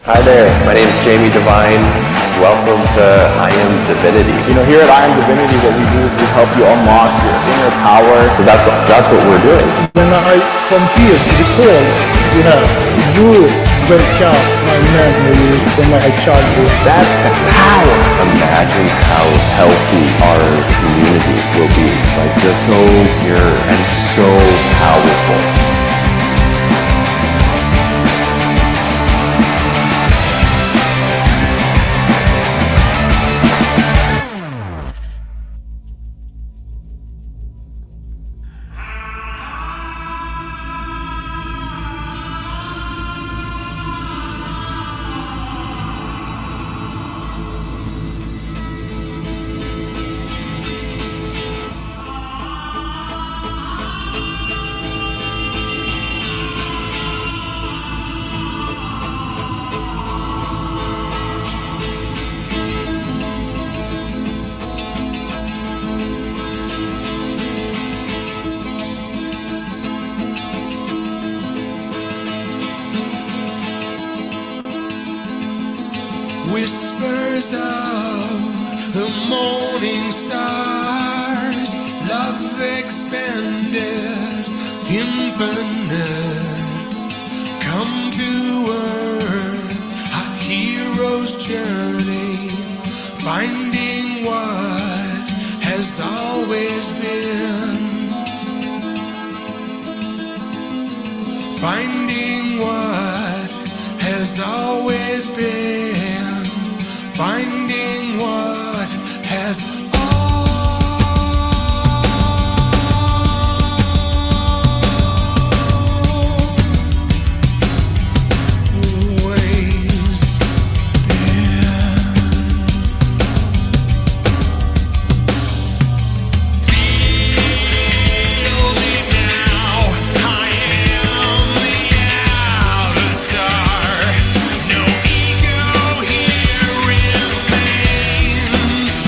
Hi there, my name is Jamie Devine. Welcome to I Am Divinity. Here at I Am Divinity, what we do is we help you unlock your inner power. So that's what we're doing. When I come here to the calls, you wake up my memory when I charge you. That's the power. Imagine how healthy our community will be. Like, just so pure and so powerful. Whispers of the morning stars, love expanded, infinite, come to earth, a hero's journey, finding what has always been, finding what has always been. Finding what has always been. Feel me now, I am the avatar. No ego here remains.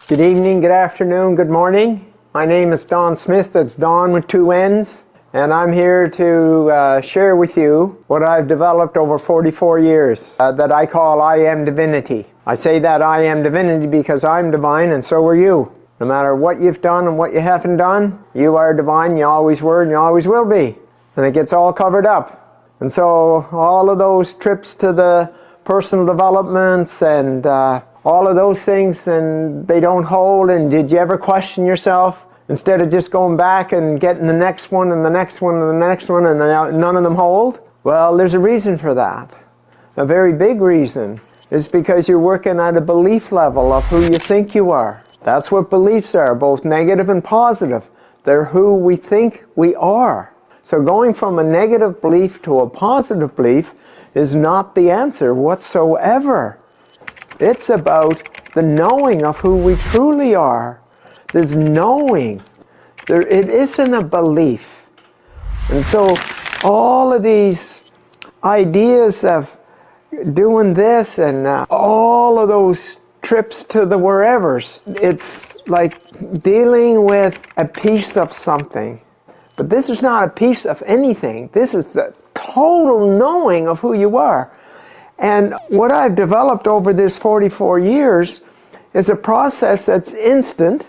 Good evening, good afternoon, good morning. My name is Don Smith, that's Don with 2 N's, and I'm here to share with you what I've developed over 44 years that I call I Am Divinity. I say that I Am Divinity because I'm divine and so are you. No matter what you've done and what you haven't done, you are divine, you always were and you always will be. And it gets all covered up. And so all of those trips to the personal developments and all of those things, and they don't hold. And did you ever question yourself instead of just going back and getting the next one and the next one and the next one and none of them hold? Well, there's a reason for that. A very big reason is because you're working at a belief level of who you think you are. That's what beliefs are, both negative and positive. They're who we think we are. So going from a negative belief to a positive belief is not the answer whatsoever. It's about the knowing of who we truly are. There's knowing. It isn't a belief. And so all of these ideas of doing this and all of those trips to the wherevers, it's like dealing with a piece of something. But this is not a piece of anything. This is the total knowing of who you are. And what I've developed over this 44 years is a process that's instant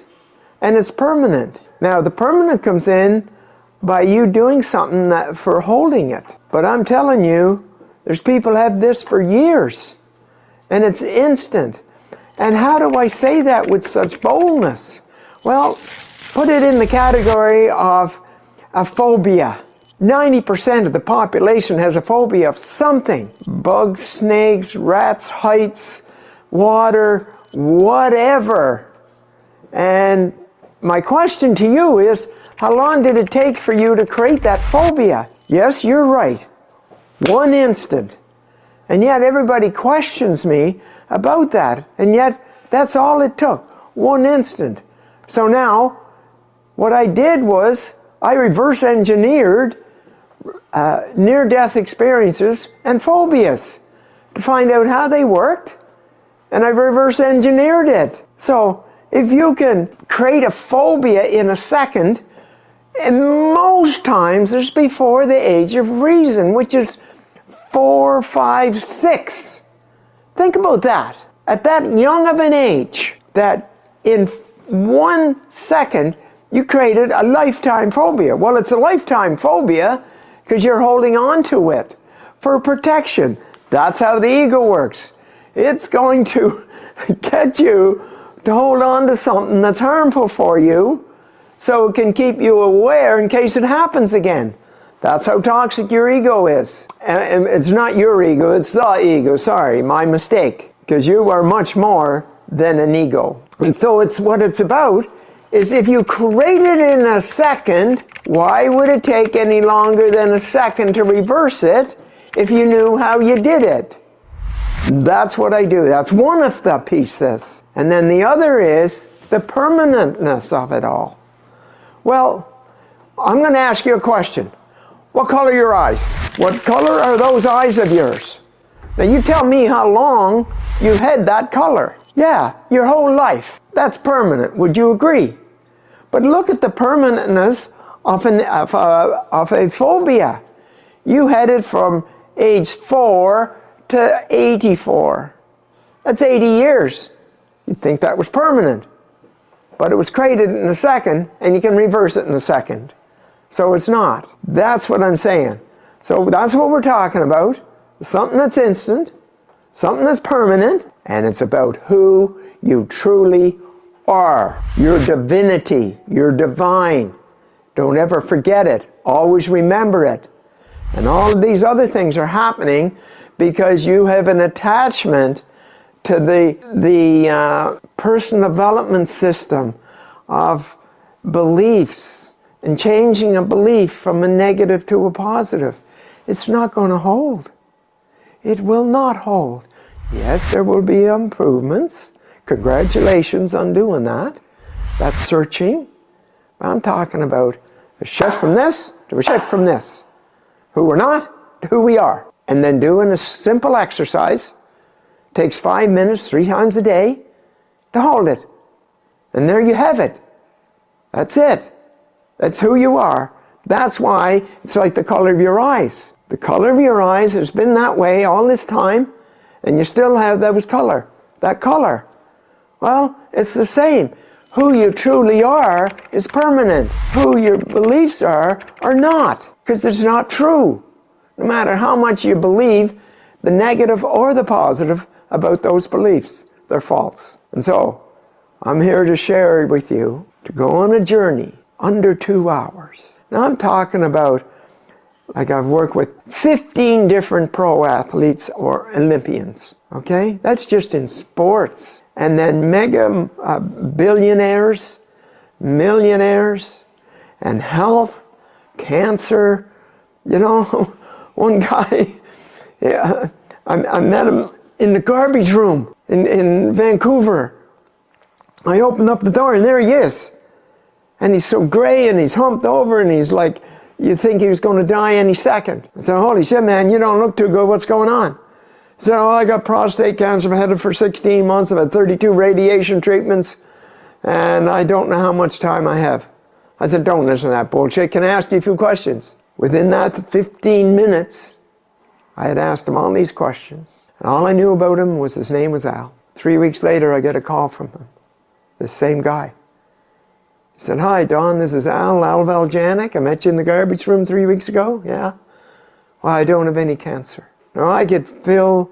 and it's permanent. Now, the permanent comes in by you doing something for holding it. But I'm telling you, there's people have this for years and it's instant. And how do I say that with such boldness? Well, put it in the category of a phobia. 90% of the population has a phobia of something. Bugs, snakes, rats, heights, water, whatever. And my question to you is, how long did it take for you to create that phobia? Yes, you're right. 1 instant. And yet everybody questions me about that. And yet that's all it took. 1 instant. So now, what I did was, I reverse engineered near-death experiences and phobias to find out how they worked, and I reverse engineered it. So if you can create a phobia in a second, and most times it's before the age of reason, which is 4, 5, 6. Think about that. At that young of an age, that in 1 second you created a lifetime phobia. Well, it's a lifetime phobia because you're holding on to it for protection. That's how the ego works. It's going to get you to hold on to something that's harmful for you so it can keep you aware in case it happens again. That's how toxic your ego is. And it's not your ego, it's the ego. Sorry, my mistake. Because you are much more than an ego. And so what it's about is if you create it in a second, why would it take any longer than a second to reverse it if you knew how you did it? That's what I do. That's one of the pieces. And then the other is the permanentness of it all. Well, I'm going to ask you a question. What color are your eyes? What color are those eyes of yours? Now you tell me how long you've had that color. Yeah, your whole life. That's permanent. Would you agree? But look at the permanentness of a phobia. You had it from age 4 to 84. That's 80 years. You'd think that was permanent. But it was created in a second, and you can reverse it in a second. So it's not. That's what I'm saying. So that's what we're talking about. Something that's instant, something that's permanent, and it's about who you truly are. Your divinity, you're divine. Don't ever forget it. Always remember it. And all of these other things are happening because you have an attachment to the personal development system of beliefs and changing a belief from a negative to a positive. It's not going to hold. It will not hold. Yes, there will be improvements. Congratulations on doing that. That's searching. I'm talking about a shift from this to a shift from this. Who we're not to who we are. And then doing a simple exercise. Takes 5 minutes, 3 times a day, to hold it. And there you have it. That's it. That's who you are. That's why it's like the color of your eyes. The color of your eyes has been that way all this time, and you still have that color. Well, it's the same. Who you truly are is permanent. Who your beliefs are not, because it's not true. No matter how much you believe, the negative or the positive about those beliefs, they're false. And so, I'm here to share with you to go on a journey under 2 hours. Now I'm talking about, like I've worked with 15 different pro athletes or Olympians, okay? That's just in sports. And then mega billionaires, millionaires, and health, cancer. You know, one guy, yeah, I met him in the garbage room in Vancouver. I opened up the door and there he is. And he's so gray and he's humped over and he's like, you think he was going to die any second. I said, holy shit, man, you don't look too good. What's going on? He said, oh, I got prostate cancer. I've had it for 16 months. I've had 32 radiation treatments. And I don't know how much time I have. I said, don't listen to that bullshit. Can I ask you a few questions? Within that 15 minutes, I had asked him all these questions. And all I knew about him was his name was Al. 3 weeks later, I get a call from him. This same guy. He said, hi, Don, this is Al Valjanic. I met you in the garbage room 3 weeks ago. Yeah? Well, I don't have any cancer. Now, I could fill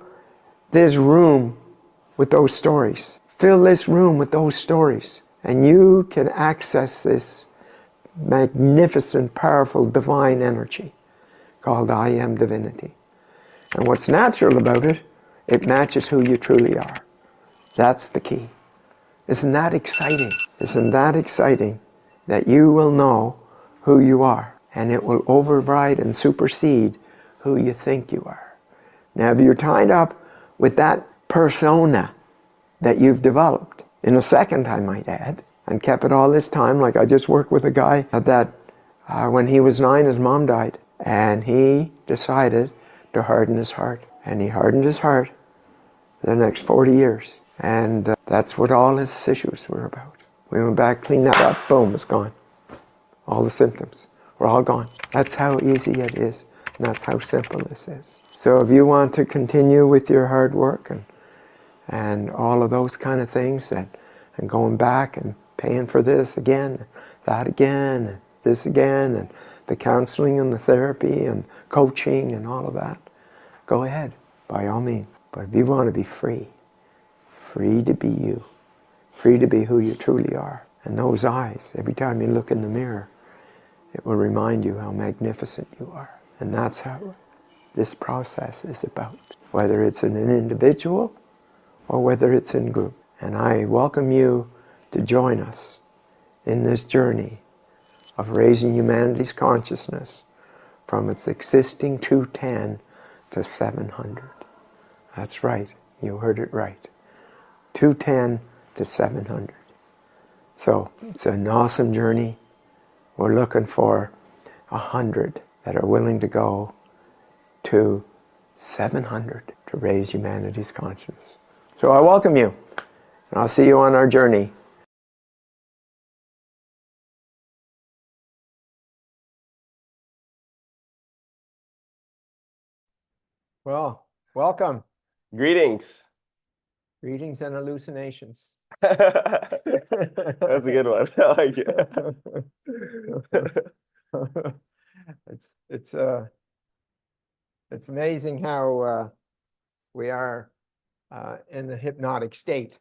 this room with those stories. Fill this room with those stories. And you can access this magnificent, powerful, divine energy called I Am Divinity. And what's natural about it, it matches who you truly are. That's the key. Isn't that exciting? Isn't that exciting that you will know who you are and it will override and supersede who you think you are? Now, if you're tied up with that persona that you've developed, in a second, I might add, and kept it all this time, like I just worked with a guy that when he was 9, his mom died, and he decided to harden his heart. And he hardened his heart the next 40 years. And that's what all his issues were about. We went back, cleaned that up, boom, it's gone. All the symptoms were all gone. That's how easy it is, and that's how simple this is. So if you want to continue with your hard work and all of those kind of things, and going back and paying for this again, that again, and this again, and the counseling and the therapy and coaching and all of that, go ahead, by all means. But if you want to be free to be you, free to be who you truly are. And those eyes, every time you look in the mirror, it will remind you how magnificent you are. And that's how this process is about, whether it's in an individual or whether it's in group. And I welcome you to join us in this journey of raising humanity's consciousness from its existing 210 to 700. That's right, you heard it right. 210 to 700. So it's an awesome journey. We're looking for 100 that are willing to go to 700 to raise humanity's consciousness. So I welcome you, and I'll see you on our journey. Well, welcome. Greetings. Greetings and hallucinations. That's a good one. I like it. It's amazing how we are in the hypnotic state,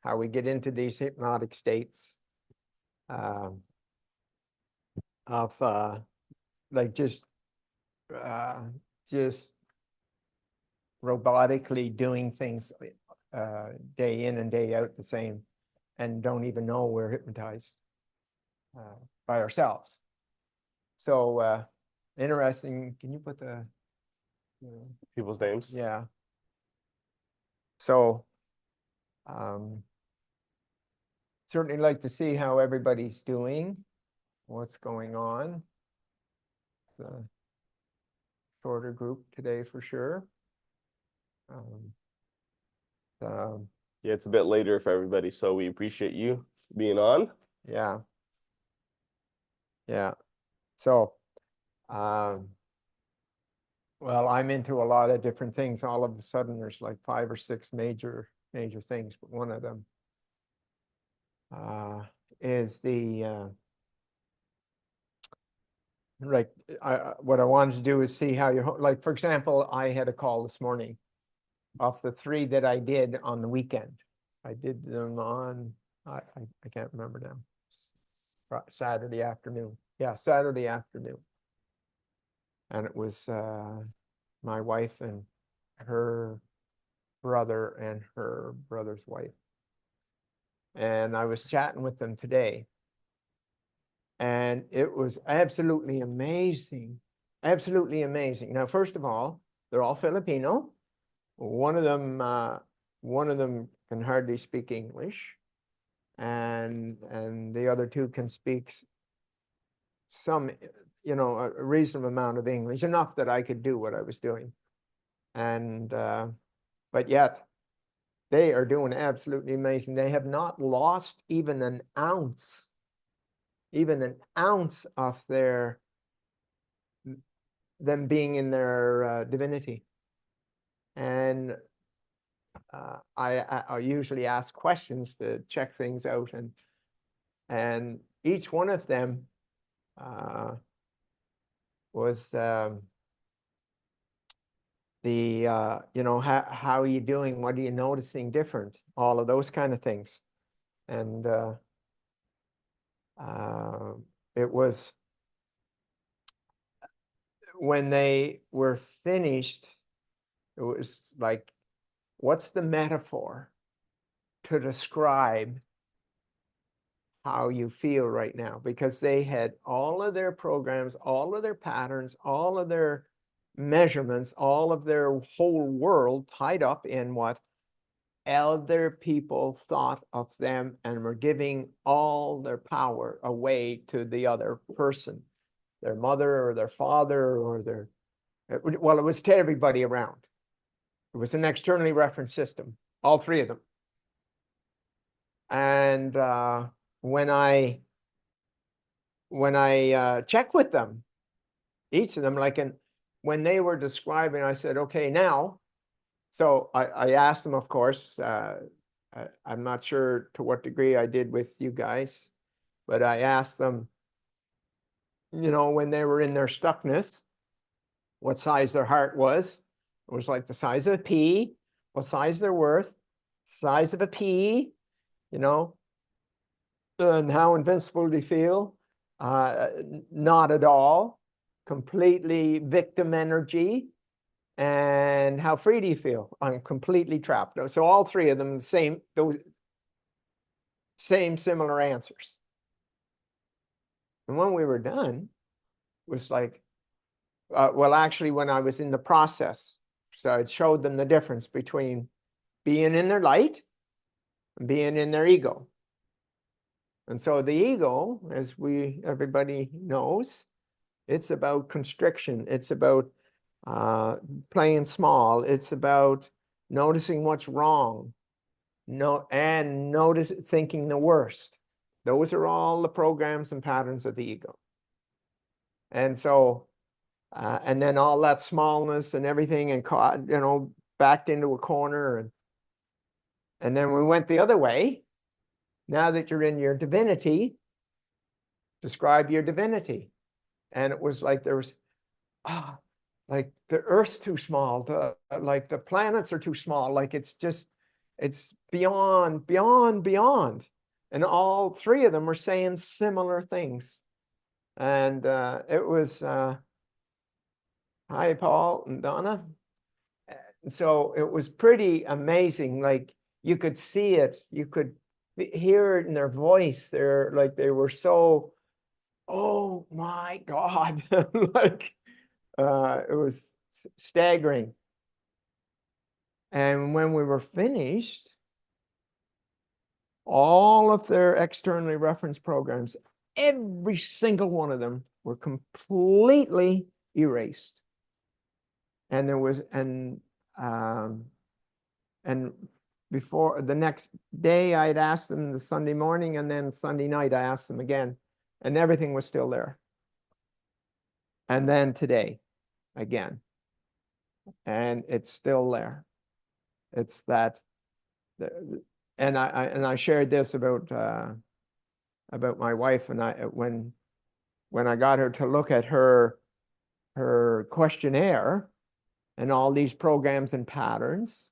how we get into these hypnotic states of like just robotically doing things day in and day out the same, and don't even know we're hypnotized by ourselves. So interesting. Can you put the People's names? yeah. So certainly like to see how everybody's doing, what's going on. It's a shorter group today for sure. Yeah, it's a bit later for everybody, so we appreciate you being on. Yeah. Yeah. So, um, well, I'm into a lot of different things. All of a sudden, there's like 5 or 6 major things, but one of them is the like what I wanted to do is see how you like. For example, I had a call this morning off the 3 that I did on the weekend. I did them on I can't remember now. Saturday afternoon. Yeah, Saturday afternoon. And it was my wife and her brother and her brother's wife. And I was chatting with them today. And it was absolutely amazing. Absolutely amazing. Now, first of all, they're all Filipino. One of them can hardly speak English, and the other 2 can speak some, a reasonable amount of English, enough that I could do what I was doing. And but yet they are doing absolutely amazing. They have not lost even an ounce of them being in their divinity. And I usually ask questions to check things out, and each one of them was how are you doing? What are you noticing different? All of those kind of things. And it was when they were finished, it was like, what's the metaphor to describe how you feel right now? Because they had all of their programs, all of their patterns, all of their measurements, all of their whole world tied up in what other people thought of them, and were giving all their power away to the other person, their mother or their father or it was to everybody around. It was an externally referenced system, all 3 of them. And when I check with them, each of them, like, and when they were describing, I said, okay, now, so I asked them, of course, I'm not sure to what degree I did with you guys, but I asked them, when they were in their stuckness, what size their heart was. It was like the size of a pea. What size they're worth, size of a pea, and how invincible do you feel? Not at all. Completely victim energy. And how free do you feel? I'm completely trapped. So all 3 of them, those similar answers. And when we were done, it was like, well, actually, when I was in the process, so it showed them the difference between being in their light and being in their ego. And so the ego, as everybody knows, it's about constriction. It's about playing small. It's about noticing what's wrong, and thinking the worst. Those are all the programs and patterns of the ego. And so, and then all that smallness and everything, and caught, backed into a corner, and then we went the other way. Now that you're in your divinity, describe your divinity. And it was like there was, like the Earth's too small, like the planets are too small, like it's beyond. And all 3 of them were saying similar things. And it was, hi, Paul and Donna. And so it was pretty amazing. Like you could see it, you could hear it in their voice. They're like, they were so, oh my God, like it was staggering. And when we were finished, all of their externally referenced programs, every single one of them, were completely erased. And there was, and before the next day, I'd asked them the Sunday morning, and then Sunday night, I asked them again, and everything was still there. And then today, again, and it's still there. It's that, and I shared this about my wife, and when I got her to look at her questionnaire and all these programs and patterns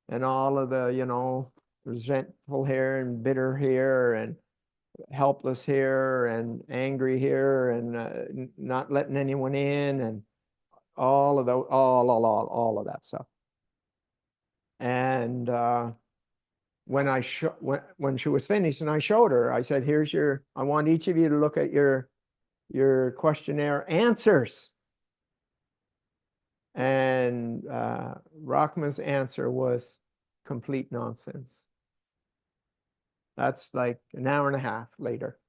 and all of the, resentful here and bitter here and helpless here and angry here and not letting anyone in and all of those, all of that stuff. And when she was finished and I showed her, I said, I want each of you to look at your questionnaire answers. And Rachma's answer was complete nonsense. That's like an hour and a half later.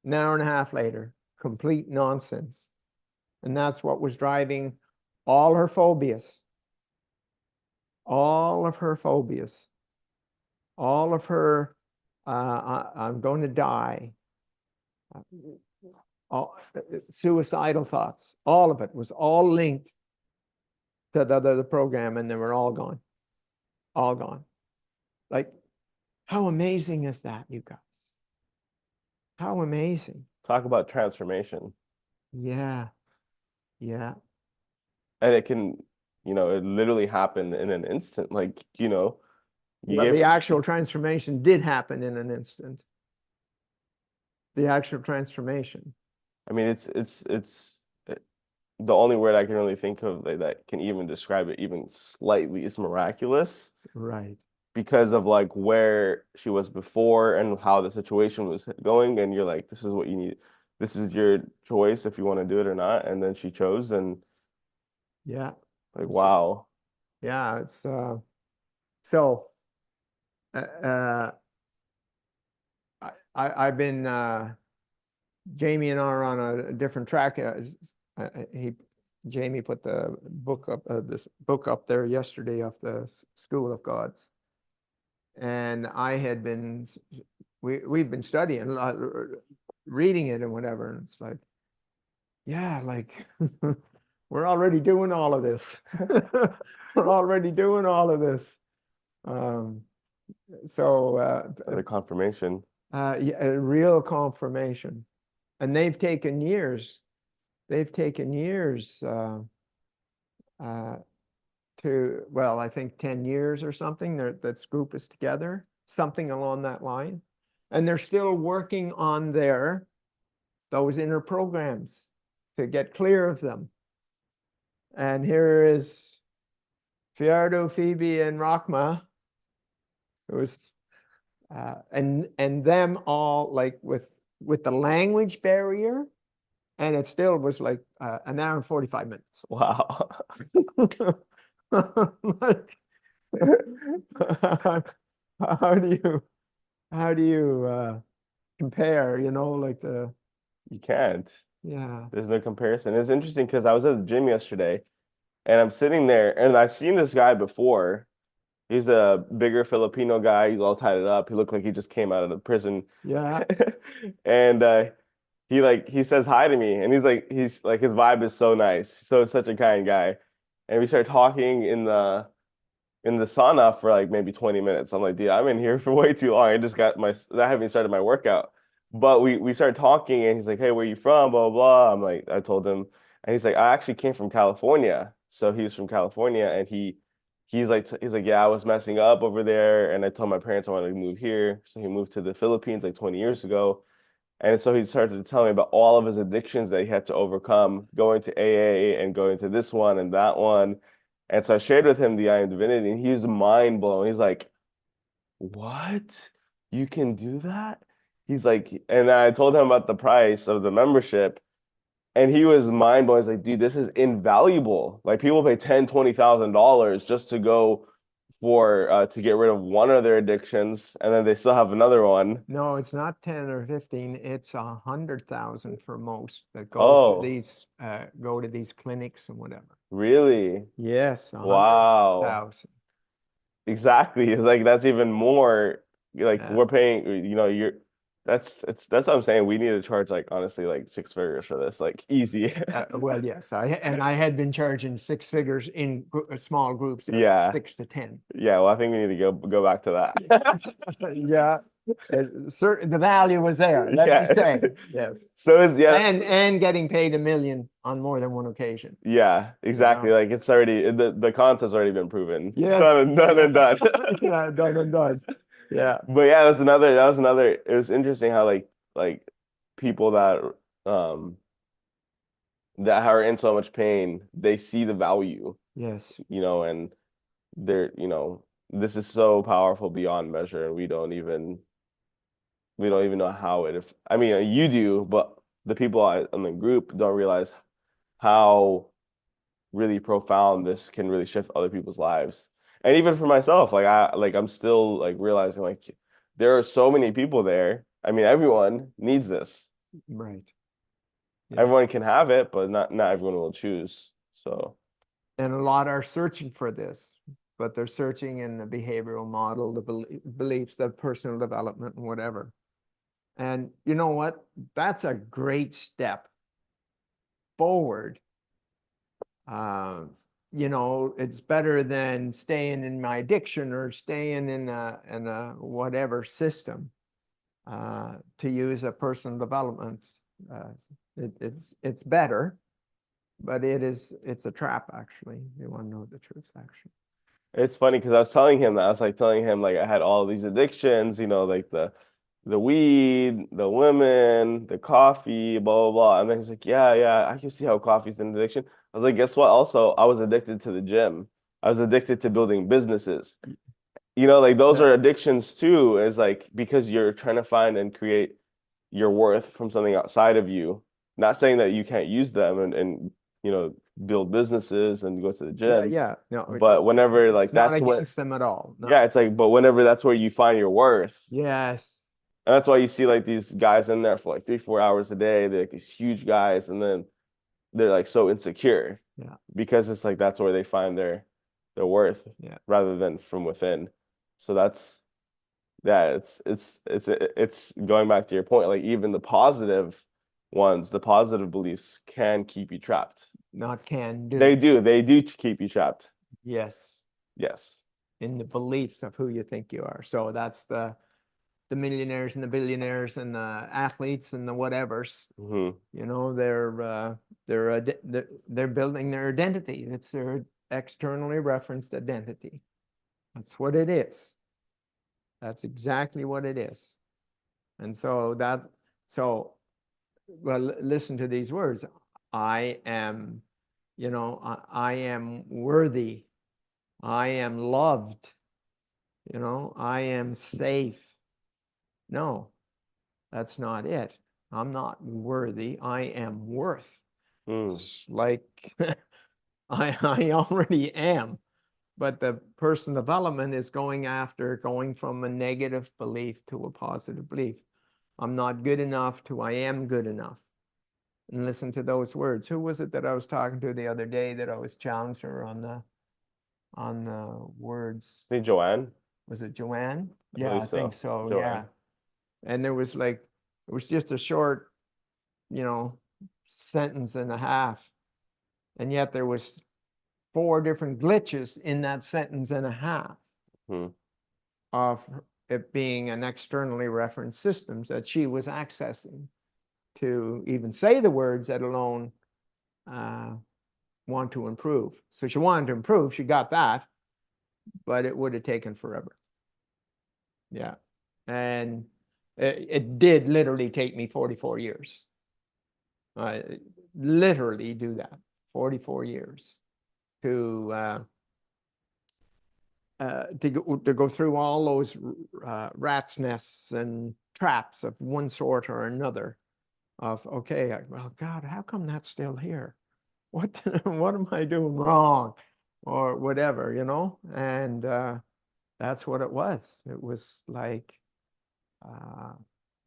An hour and a half later, complete nonsense. And that's what was driving all her phobias. All of her phobias. All of her, I'm going to die. Suicidal thoughts. All of it was all linked to the program, and they were all gone. All gone. Like, how amazing is that, you guys? How amazing. Talk about transformation. Yeah. Yeah. And it can, it literally happened in an instant. Like, But the actual transformation did happen in an instant. The actual transformation. I mean, it's the only word I can really think of that can even describe it even slightly is miraculous. Right. Because of like where she was before and how the situation was going, and you're like, this is what you need. This is your choice if you want to do it or not. And then she chose, and yeah, like, wow. Yeah, it's I've been Jamie and I are on a different track. Jamie put the book up, this book up there yesterday of the School of Gods, and I had been, we've been studying, reading it and whatever, and it's like, yeah, like we're already doing all of this. We're already doing all of this. The confirmation. Yeah, a real confirmation. And they've taken years. They've taken years well, I think 10 years or something. That group is together, something along that line. And they're still working on those inner programs to get clear of them. And here is Fiardo, Phoebe, and Rachma, who's and them all like with the language barrier, and it still was like an hour and 45 minutes. Wow. Like, how do you compare, like You can't. Yeah. There's no comparison. It's interesting because I was at the gym yesterday and I'm sitting there and I've seen this guy before. He's a bigger Filipino guy. He's all tied up. He looked like he just came out of the prison. Yeah. And he says hi to me, and he's like his vibe is so nice. So it's such a kind guy. And we start talking in the sauna for like maybe 20 minutes. I'm like, dude, I'm in here for way too long. I haven't even started my workout. But we started talking and he's like, hey, where are you from? Blah, blah, blah. I told him, and he's like, I actually came from California. So he was from California, and he's like, yeah, I was messing up over there, and I told my parents I wanted to move here. So he moved to the Philippines like 20 years ago. And so he started to tell me about all of his addictions that he had to overcome, going to AA and going to this one and that one. And so I shared with him the I Am Divinity, and he was mind blown. He's like, what? You can do that? He's like, and I told him about the price of the membership, and he was mind blown. He's like, dude, this is invaluable. Like, people pay $10,000, $20,000 just to go to get rid of one of their addictions, and then they still have another one. No, it's not 10 or 15. It's 100,000 for most that go to these clinics and whatever. Really? Yes. Wow. 100,000. exactly. Like that's even more like Yeah. we're paying, that's what I'm saying. We need to charge like honestly like 6 figures for this, like easy. Well, yes, I had been charging 6 figures in small groups of Yeah. 6 to 10. Yeah, well, I think we need to go back to that. Yeah, certain the value was there. Let me say, yes, So yeah, and getting paid $1 million on more than one occasion. yeah, exactly. know? Like it's already the concept's already been proven. Yes. Done and done. Yeah, done and done. Yeah. But yeah, that was another. It was interesting how like people um that are in so much pain, they see the value, Yes. and this is so powerful beyond measure, and we don't even know how it. If I mean, you do, but the people in the group don't realize how really profound this can really shift other people's lives. And even for myself, I'm still like realizing like there are so many people there. I mean, everyone needs this. Right. Yeah. Everyone can have it, but not everyone will choose. So And a lot are searching for this, but they're searching in the behavioral model, the beliefs, the personal development, and whatever. And you know what? That's a great step forward. It's better than staying in my addiction or staying in a whatever system. To use a personal development, it's better, but it's a trap actually. You want to know the truth actually. it's funny because I was telling him that I was like telling him like I had all these addictions, like the weed, the women, the coffee, blah blah blah. And then he's like, yeah, I can see how coffee's an addiction. I was like, guess what? Also, I was addicted to the gym. I was addicted to building businesses. Like those are addictions too, is like because you're trying to find and create your worth from something outside of you. Not saying that you can't use them and build businesses and go to the gym. Yeah, no, But whenever like it's not that's what against them at all. No. yeah, it's like but whenever that's where you find your worth. Yes. And that's why you see like these guys in there for like 3-4 hours a day. They're like these huge guys, and then they're like so insecure. Yeah. Because it's like that's where they find their worth. Yeah. Rather than from within. So that's it's going back to your point. Like even the positive ones, the positive beliefs can keep you trapped. Not can do. They do keep you trapped. Yes. Yes. In the beliefs of who you think you are. So that's the millionaires and the billionaires and the athletes and the whatevers. Mm-hmm. They're building their identity. It's their externally referenced identity. That's what it is. That's exactly what it is. And so listen to these words. I am worthy. I am loved. I am safe. No, that's not it. I'm not worthy. I am worth. It's like I already am. But the personal development is going from a negative belief to a positive belief. I'm not good enough to I am good enough. And listen to those words. Who was it that I was talking to the other day that I was challenging her on the words? I think Joanne. Was it Joanne? I Yeah, I believe so. think so. Joanne. Yeah. And it was just a short, sentence and a half. And yet there was 4 different glitches in that sentence and a half of it being an externally referenced systems that she was accessing to even say the words, let alone want to improve. So she wanted to improve. She got that, but it would have taken forever. Yeah. And it did literally take me 44 years. Literally do that, 44 years to go through all those rat's nests and traps of one sort or another of, okay, well, God, how come that's still here? What am I doing wrong? Or whatever, and that's what it was. It was like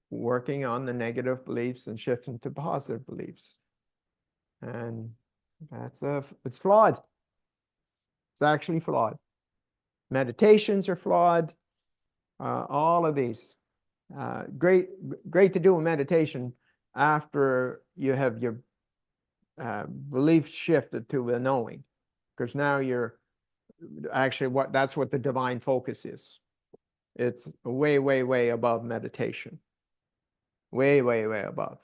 working on the negative beliefs and shifting to positive beliefs. And it's flawed. It's actually flawed. meditations are flawed. All of these. Great to do a meditation after you have your belief shifted to a knowing, because now you're actually that's what the divine focus is. It's way above meditation. Way above.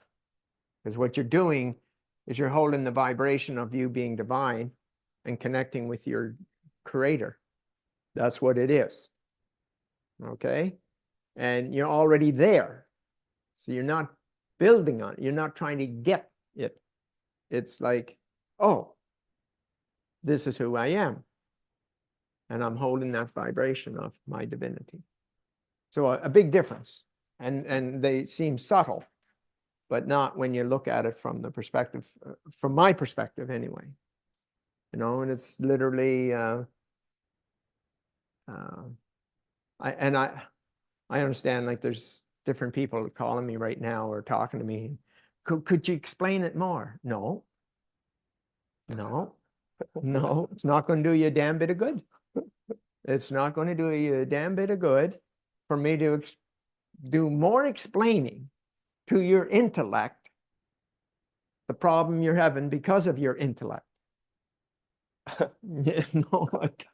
Because what you're doing is you're holding the vibration of you being divine and connecting with your creator. That's what it is. Okay? And you're already there. So you're not building on it. You're not trying to get it. It's like, oh, this is who I am. And I'm holding that vibration of my divinity. So a big difference. And they seem subtle, but not when you look at it from the perspective, from my perspective anyway. You know, and it's literally, I understand, like, there's different people calling me right now or talking to me. Could you explain it more? No, it's not going to do you a damn bit of good. It's not going to do you a damn bit of good for me to do more explaining to your intellect the problem you're having because of your intellect. You know, like,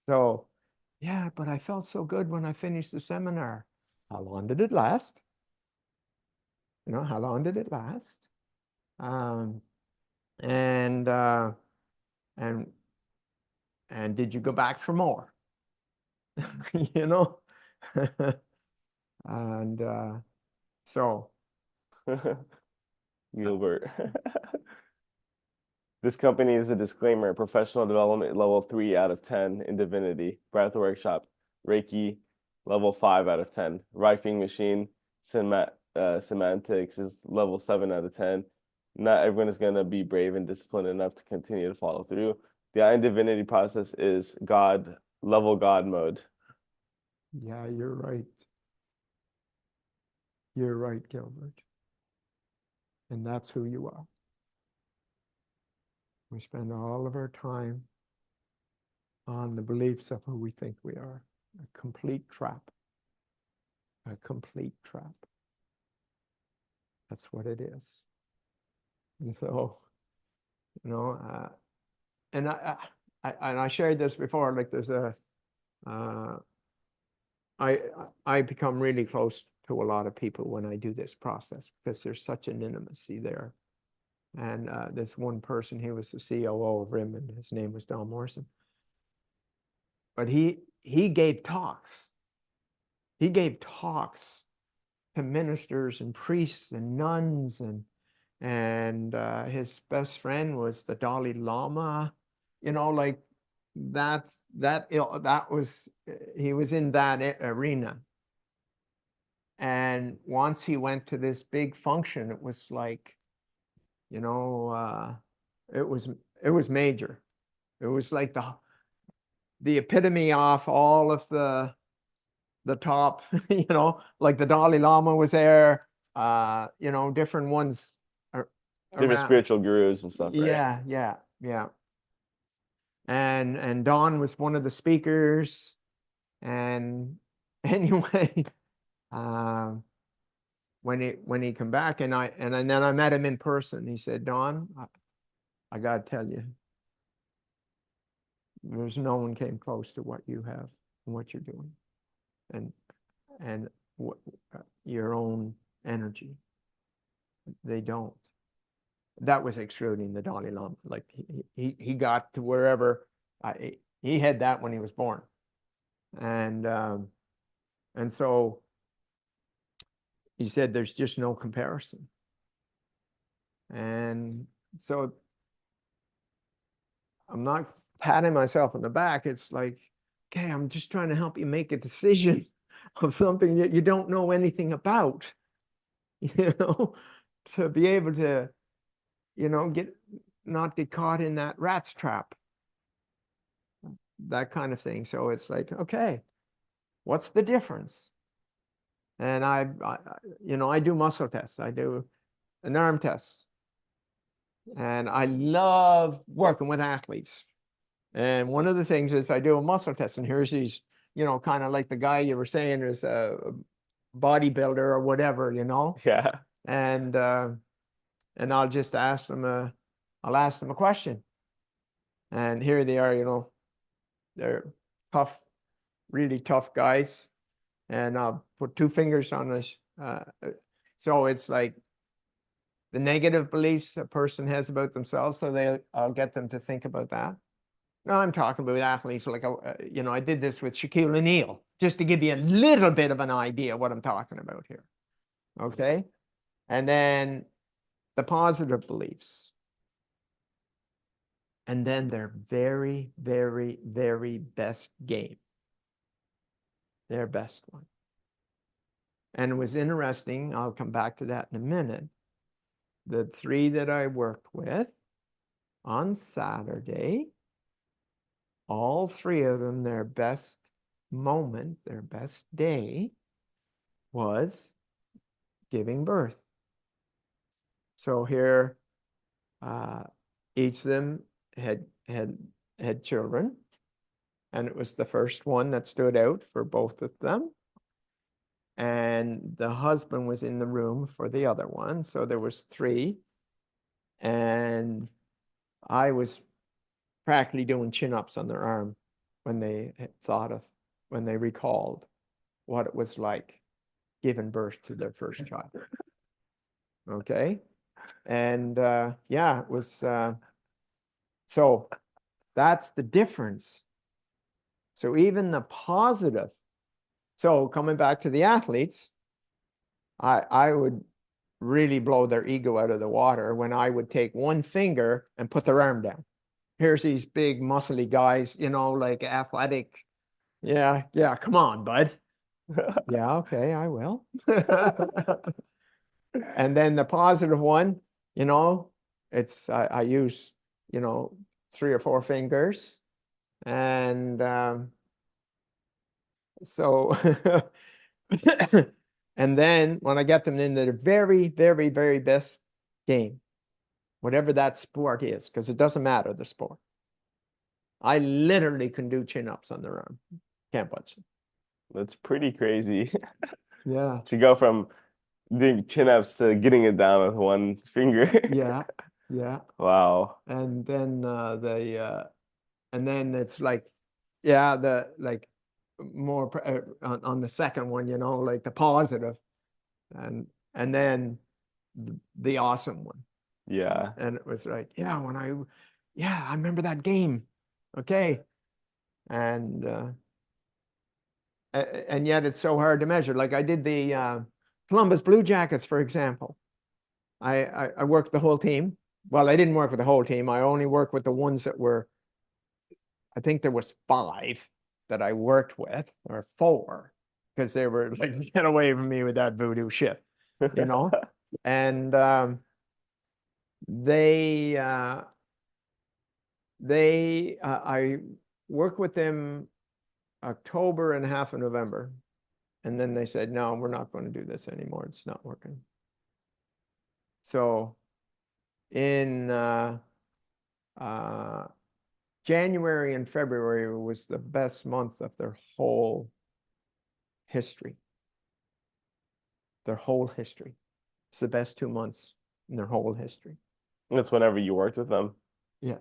so, yeah, but I felt so good when I finished the seminar. How long did it last? You know, how long did it last? And did you go back for more? You know, and so Gilbert. This company is a disclaimer: professional development level 3 out of 10 in divinity, breath workshop, Reiki level 5 out of 10, writing machine, semantics is level 7 out of 10. Not everyone is going to be brave and disciplined enough to continue to follow through. The I in divinity process is God, level God mode. yeah, you're right. You're right, Gilbert. And that's who you are. We spend all of our time on the beliefs of who we think we are. A complete trap. A complete trap. That's what it is. And so, you know, and I shared this before, like there's a, I become really close to a lot of people when I do this process because there's such an intimacy there. And this one person, he was the COO of RIM, and his name was Don Morrison. But he gave talks. He gave talks to ministers and priests and nuns, and his best friend was the Dalai Lama. You know, like that was, he was in that arena. And once he went to this big function, it was like, you know, it was major. It was like the epitome of all of the top, you know, like the Dalai Lama was there, you know, different ones. Different spiritual gurus and stuff, right? Yeah. And Don was one of the speakers. And anyway, when he come back, and then I met him in person, he said, Don, I got to tell you, there's no one came close to what you have and what you're doing, and your own energy. They don't. That was excluding the Dalai Lama. Like he got to wherever he had that when he was born, and so he said there's just no comparison. And so I'm not patting myself on the back. It's like, okay, I'm just trying to help you make a decision of something that you don't know anything about, you know, to be able to, you know, not get caught in that rat's trap, that kind of thing. So it's like, okay, what's the difference? And I you know, I do muscle tests. I do an arm test. And I love working with athletes And one of the things is I do a muscle test, and here's these, you know, kind of like the guy you were saying is a bodybuilder or whatever, you know, Yeah. and I'll just ask them I'll ask them a question, and here they are, you know, they're tough, really tough guys, and I'll put two fingers on this. So it's like the negative beliefs a person has about themselves, so I'll get them to think about that. Now I'm talking about athletes like, you know, I did this with Shaquille O'Neal, just to give you a little bit of an idea what I'm talking about here. Okay. And then the positive beliefs. And then their very, very, very best game. Their best one. And it was interesting, I'll come back to that in a minute. The three that I worked with on Saturday, all three of them, their best moment, their best day was giving birth. So here, each of them had children, and it was the first one that stood out for both of them. And the husband was in the room for the other one, so there was three. And I was practically doing chin-ups on their arm when they when they recalled what it was like giving birth to their first child. Okay. And yeah, it was, so that's the difference. So even the positive, so coming back to the athletes, I would really blow their ego out of the water when I would take one finger and put their arm down. Here's these big muscly guys, you know, like athletic. Yeah, come on, bud. Yeah, okay, I will. And then the positive one, you know, it's I use, you know, 3 or 4 fingers, and so and then when I get them into the very, very, very best game, whatever that sport is, because it doesn't matter the sport, I literally can do chin-ups on their arm. Can't budge them. That's pretty crazy. Yeah. To go from doing chin-ups to getting it down with one finger. Yeah. Wow. And then and then it's like, yeah, the like more on the second one, you know, like the positive, and then the awesome one. Yeah. And it was like, yeah, I remember that game. Okay. And yet it's so hard to measure. Like I did the Columbus Blue Jackets, for example. I worked the whole team. Well, I didn't work with the whole team. I only worked with the ones that were, I think there was 5 that I worked with, or 4, because they were like, get away from me with that voodoo shit, you know? And I worked with them October and half of November. And then they said, no, we're not going to do this anymore. It's not working. So in January and February was the best month of their whole history. Their whole history. It's the best 2 months in their whole history. That's whenever you worked with them. Yeah.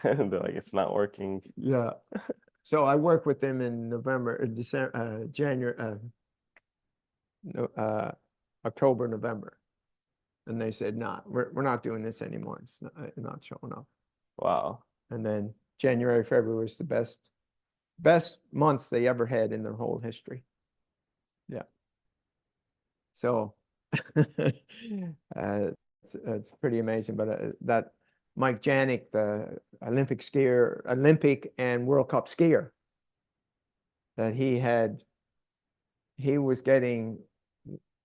And they're like, it's not working. Yeah. So I worked with them in November, December, January, October, November. And they said, nah, we're not doing this anymore. It's not showing up. Wow. And then January, February was the best months they ever had in their whole history. Yeah. So it's pretty amazing. But that Mike Janik, the Olympic and World Cup skier, that he was getting,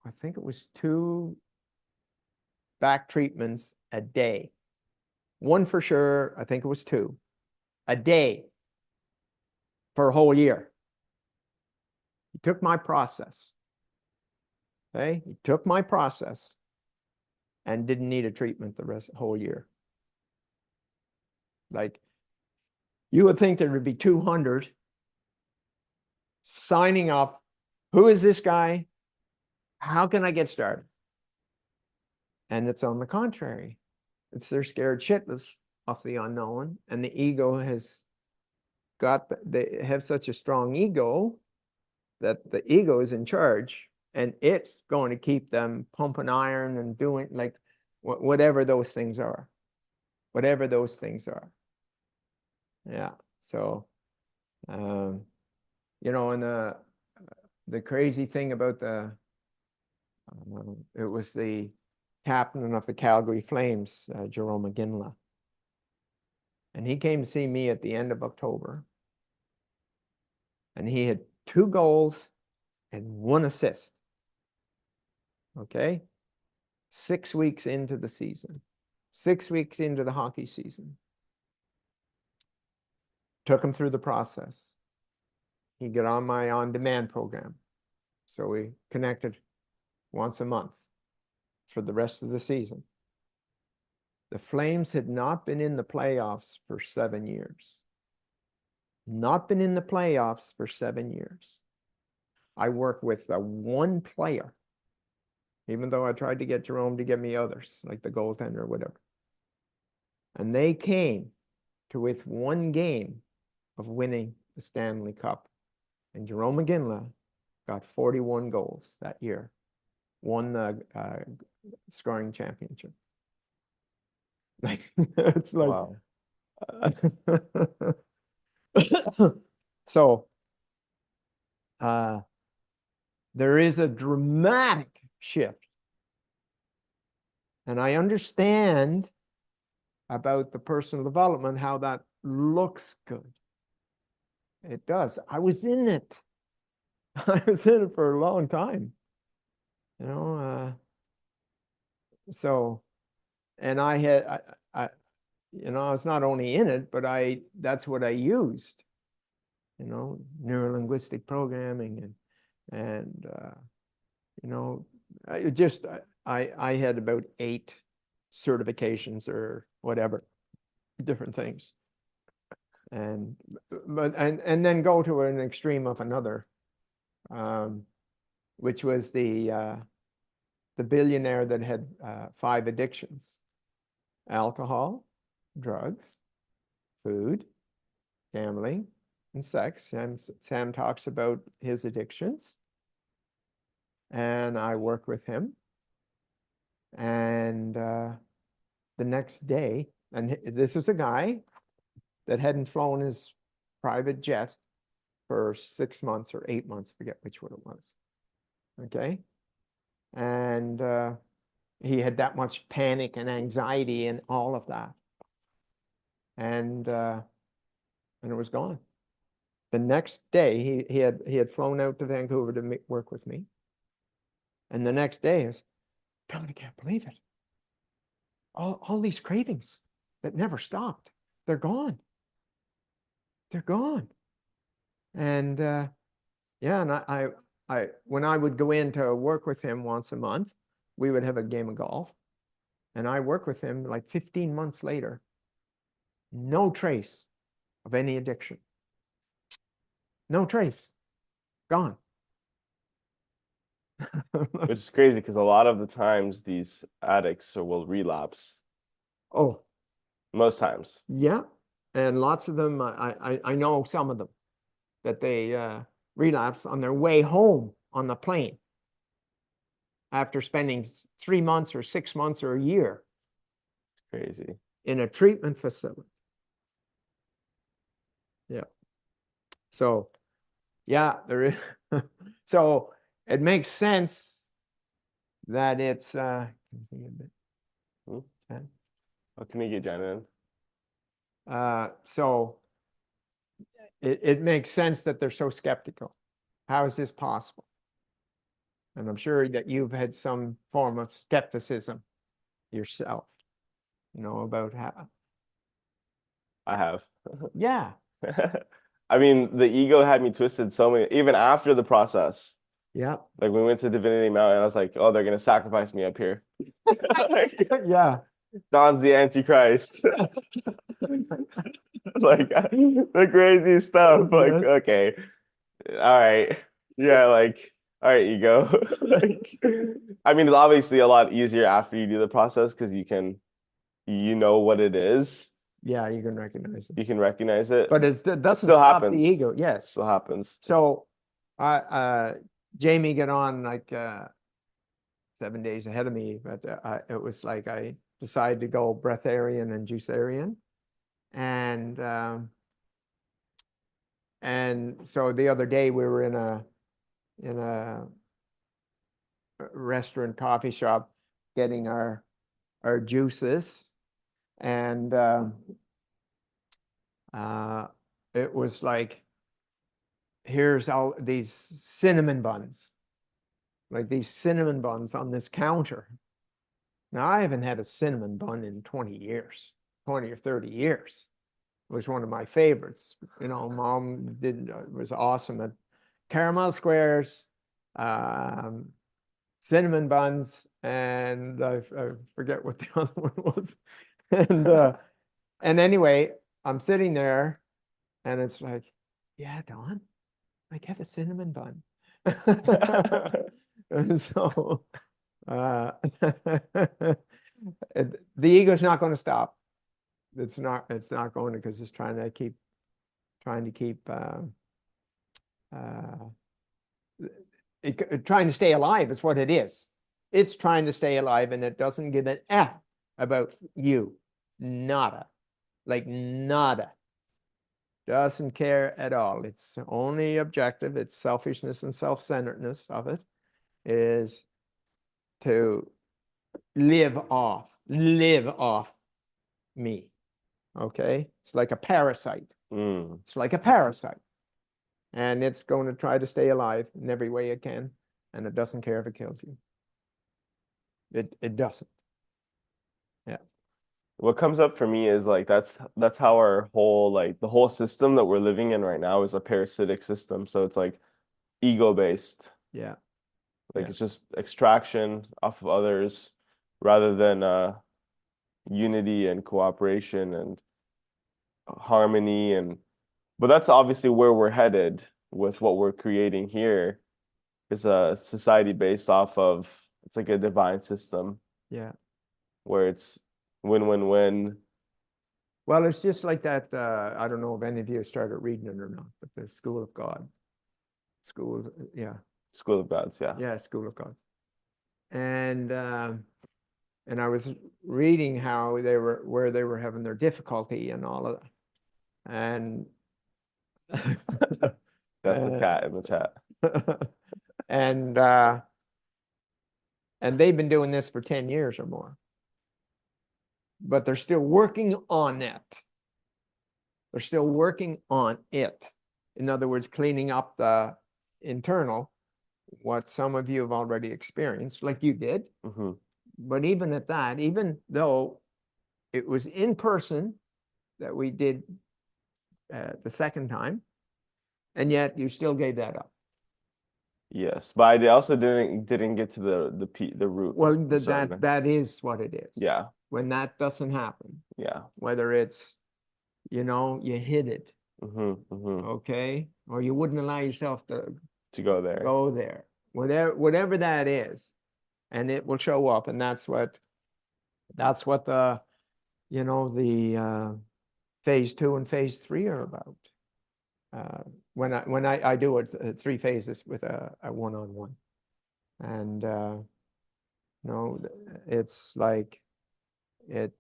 I think it was 2 back treatments a day. One for sure, I think it was 2 a day for a whole year. He took my process. Okay, he took my process and didn't need a treatment the whole year. Like, you would think there would be 200 signing up. Who is this guy? How can I get started? And it's on the contrary. It's they're scared shitless of the unknown, and the ego has got, they have such a strong ego that the ego is in charge, and it's going to keep them pumping iron and doing like whatever those things are. Whatever those things are. Yeah. So, you know, and the crazy thing about it was the captain of the Calgary Flames, Jerome McGinley. And he came to see me at the end of October. And he had 2 goals and 1 assist. Okay? 6 weeks into the season. 6 weeks into the hockey season. Took him through the process. He got on my on-demand program. So we connected once a month for the rest of the season. The Flames had not been in the playoffs for 7 years. Not been in the playoffs for 7 years. I worked with one player, even though I tried to get Jerome to get me others, like the goaltender or whatever. And they came to with 1 game of winning the Stanley Cup. And Jerome McGinley got 41 goals that year, won the scoring championship. Like, it's like, Wow. So there is a dramatic shift. And I understand about the personal development, how that looks good. It does. I was in it. I was in it for a long time. You know, so, and I had, you know, I was not only in it, but that's what I used, you know, neuro-linguistic programming and you know, I had about 8 certifications or whatever, different things. And then go to an extreme of another, which was the billionaire that had 5 addictions: alcohol, drugs, food, gambling, and sex. Sam talks about his addictions, and I worked with him. And the next day, and this is a guy that hadn't flown his private jet for 6 months or 8 months, forget which one it was. Okay. And he had that much panic and anxiety and all of that. And it was gone. The next day, he had flown out to Vancouver to work with me. And the next day is, Don, I can't believe it. All these cravings that never stopped, they're gone. They're gone. And yeah, and I when I would go in to work with him once a month, we would have a game of golf. And I worked with him like 15 months later. No trace of any addiction. No trace. Gone. Which is crazy because a lot of the times these addicts will relapse. Oh, Most times. yeah. And lots of them, I know some of them, that they relapse on their way home on the plane after spending 3 months or 6 months or a year It's crazy. in a treatment facility. Yeah. So, yeah, there is. So it makes sense that it's How can we get Jen in? so it makes sense that they're so skeptical. How is this possible? And I'm sure that you've had some form of skepticism yourself, you know, about how. I have. Yeah. I mean, the ego had me twisted so many, even after the process. Yeah. Like we went to Divinity Mountain, I was like, oh, they're gonna sacrifice me up here. Yeah. Don's the Antichrist. Like the crazy stuff. Like, Yes. okay, all right, yeah, like, all right, ego. Like, I mean, it's obviously a lot easier after you do the process because you know what it is. Yeah, you can recognize it. You can recognize it. But it doesn't still stop the happens. ego. Yes. Still happens. So Jamie got on like 7 days ahead of me, but it was like I decided to go breatharian and juicarian. And so the other day we were in a restaurant coffee shop getting our juices, and it was like, here's all these cinnamon buns, like these cinnamon buns on this counter. Now I haven't had a cinnamon bun in 20 years, 20 or 30 years. It was one of my favorites. You know, Mom was awesome at caramel squares, cinnamon buns, and I forget what the other one was. And anyway, I'm sitting there, and it's like, yeah, Don, like, have a cinnamon bun. And so the ego's not going to stop. It's not going to, because it's trying to keep trying to stay alive is what it is. It's trying to stay alive, and it doesn't give an F about you. Nada. Like nada. Doesn't care at all. Its only objective, its selfishness and self-centeredness of it, is to live off me. Okay? It's like a parasite. It's like a parasite. And it's going to try to stay alive in every way it can, and it doesn't care if it kills you. It doesn't. Yeah. What comes up for me is like that's how our whole, like, the whole system that we're living in right now is a parasitic system. So it's like ego based. Yeah. Like Yeah. it's just extraction off of others rather than unity and cooperation and harmony. But that's obviously where we're headed with what we're creating here, is a society based off of, it's like a divine system Yeah. where it's win-win-win. Well, it's just like that. I don't know if any of you started reading it or not, but the School of God. Yeah. School of Gods, yeah. Yeah, School of God. And I was reading how where they were having their difficulty and all of that. And That's the cat in the chat. and they've been doing this for 10 years or more. But they're still working on it. They're still working on it. In other words, cleaning up the internal, what some of you have already experienced, like you did. Mm-hmm. But even at that, even though it was in person that we did the second time, and yet you still gave that up. Yes, but I also didn't get to the root. Well, that is what it is. Yeah. When that doesn't happen, Yeah. whether it's, you hid it, Mm-hmm. okay, or you wouldn't allow yourself to go there. Whatever that is, and it will show up, and that's what the the phase 2 and phase 3 are about. When I do it 3 phases with a one-on-one, and it's like it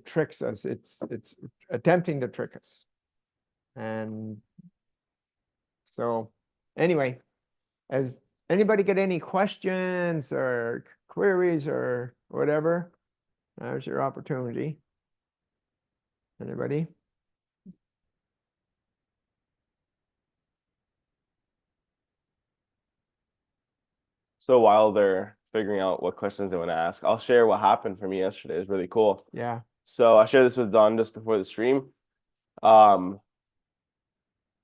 tricks us. It's attempting to trick us. And so anyway, has anybody got any questions or queries or whatever? Now's your opportunity. Anybody? So while they're figuring out what questions they want to ask, I'll share what happened for me yesterday. It was really cool. Yeah. So I shared this with Don just before the stream.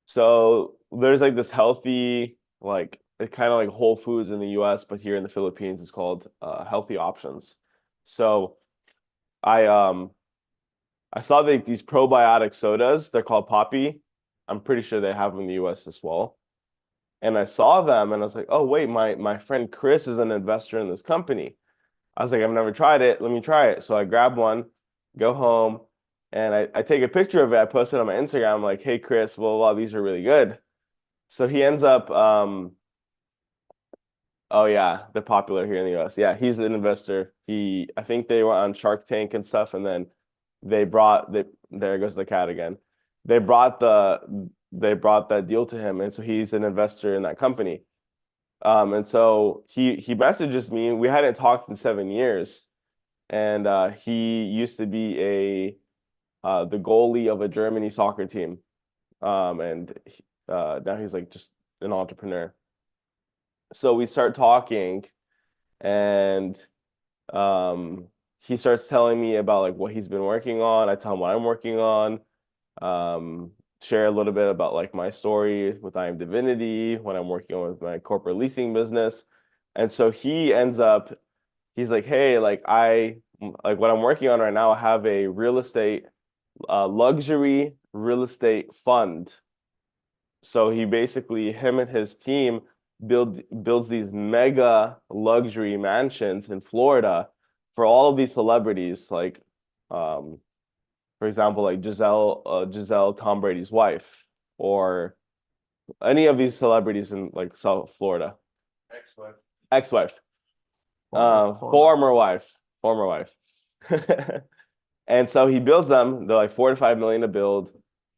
So there's like this healthy, like, it kind of like Whole Foods in the US, but here in the Philippines it's called Healthy Options. So I I saw these probiotic sodas. They're called Poppy. I'm pretty sure they have them in the US as well. And I saw them and I was like, oh, wait, my friend Chris is an investor in this company. I was like, I've never tried it. Let me try it. So I grab one, go home, and I take a picture of it. I post it on my Instagram. I'm like, hey, Chris, well, wow, these are really good. So he ends up, oh yeah, they're popular here in the US. Yeah, he's an investor. I think they were on Shark Tank and stuff, and then there goes the cat again. They brought that deal to him, and so he's an investor in that company. And so he messages me. We hadn't talked in 7 years, and he used to be the goalie of a Germany soccer team, and now he's like just an entrepreneur. So we start talking, and he starts telling me about like what he's been working on. I tell him what I'm working on. Share a little bit about like my story with I Am Divinity, what I'm working on with my corporate leasing business. And so he's like, hey, like what I'm working on right now, I have a luxury real estate fund. So him and his team builds these mega luxury mansions in Florida for all of these celebrities, like for example, like Giselle, Tom Brady's wife, or any of these celebrities in like South Florida. Ex-wife. Former wife. And so he builds them. They're like 4 to 5 million to build.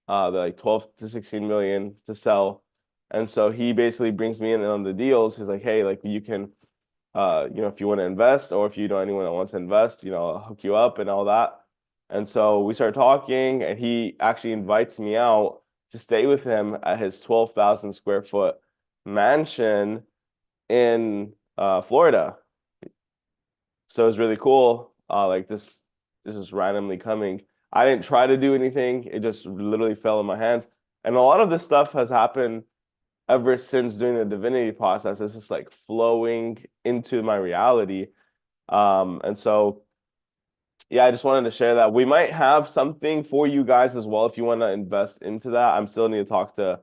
They're like 12 to 16 million to sell. And so he basically brings me in on the deals. He's like, hey, like you can, if you want to invest, or if you know anyone that wants to invest, I'll hook you up and all that. And so we start talking, and he actually invites me out to stay with him at his 12,000 square foot mansion in Florida. So it's really cool. Like this is randomly coming. I didn't try to do anything. It just literally fell in my hands. And a lot of this stuff has happened ever since doing the divinity process. It's just like flowing into my reality. And so yeah, I just wanted to share that. We might have something for you guys as well if you want to invest into that. I'm still need to talk to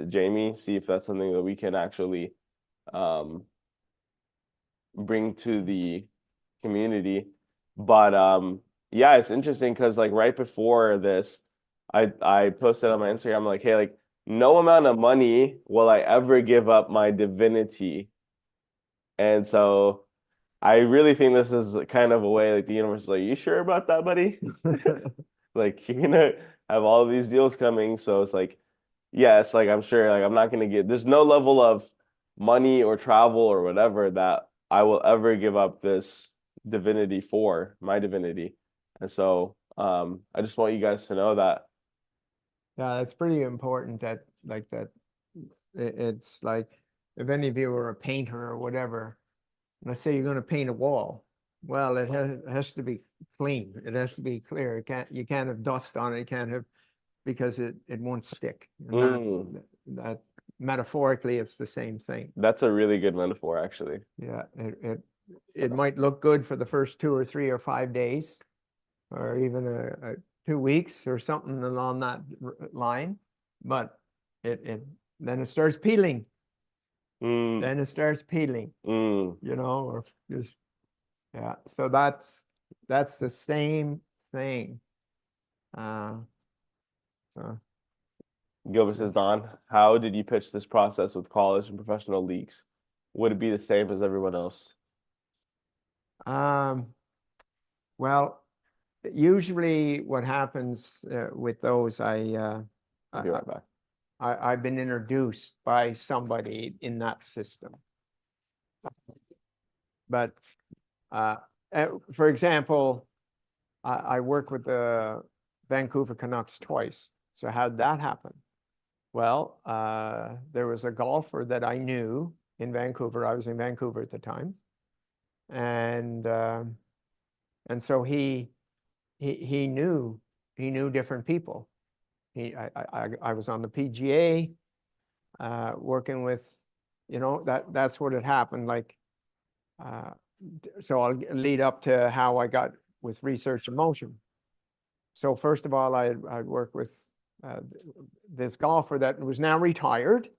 Jamie, see if that's something that we can actually bring to the community. But yeah, it's interesting because like right before this, I posted on my Instagram like, hey, like no amount of money will I ever give up my divinity. And so I really think this is kind of a way like the universe is like, you sure about that, buddy? Like you're gonna have all of these deals coming. So it's like, yes, like I'm sure like I'm not gonna there's no level of money or travel or whatever that I will ever give up this divinity for, my divinity. And so I just want you guys to know that. Yeah, it's pretty important that it's like if any of you are a painter or whatever, let's say you're going to paint a wall. Well, it has to be clean. It has to be clear. You can't have dust on it. You can't have, because it won't stick. And that metaphorically, it's the same thing. That's a really good metaphor, actually. Yeah, it might look good for the first 2 or 3 or 5 days, or even a 2 weeks or something along that line, but then it starts peeling. Then it starts peeling. Or just yeah. So that's the same thing. So Gilbert says, Don, how did you pitch this process with college and professional leagues? Would it be the same as everyone else? Well, usually what happens with those, I'll be right back. I've been introduced by somebody in that system. But for example, I work with the Vancouver Canucks twice. So how'd that happen? Well, there was a golfer that I knew in Vancouver. I was in Vancouver at the time. And so he knew different people. I was on the PGA, working with, that's what had happened. Like, so I'll lead up to how I got with Research in Motion. So first of all, I'd worked with this golfer that was now retired,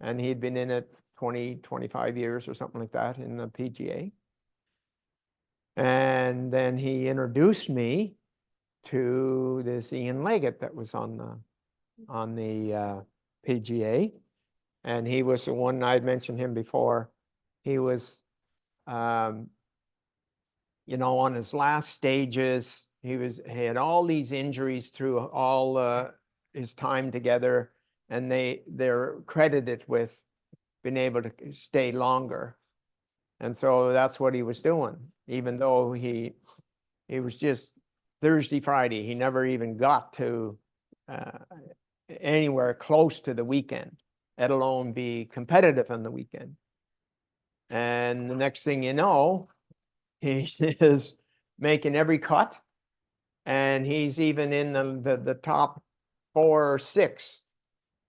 and he'd been in it 20, 25 years or something like that in the PGA. And then he introduced me to this Ian Leggett that was on the PGA, and he was the one I'd mentioned him before. He was, on his last stages. He had all these injuries through all his time together, and they're credited with being able to stay longer. And so that's what he was doing, even though he was just Thursday, Friday. He never even got to anywhere close to the weekend, let alone be competitive on the weekend. And the next thing you know, he is making every cut, and he's even in the top 4 or 6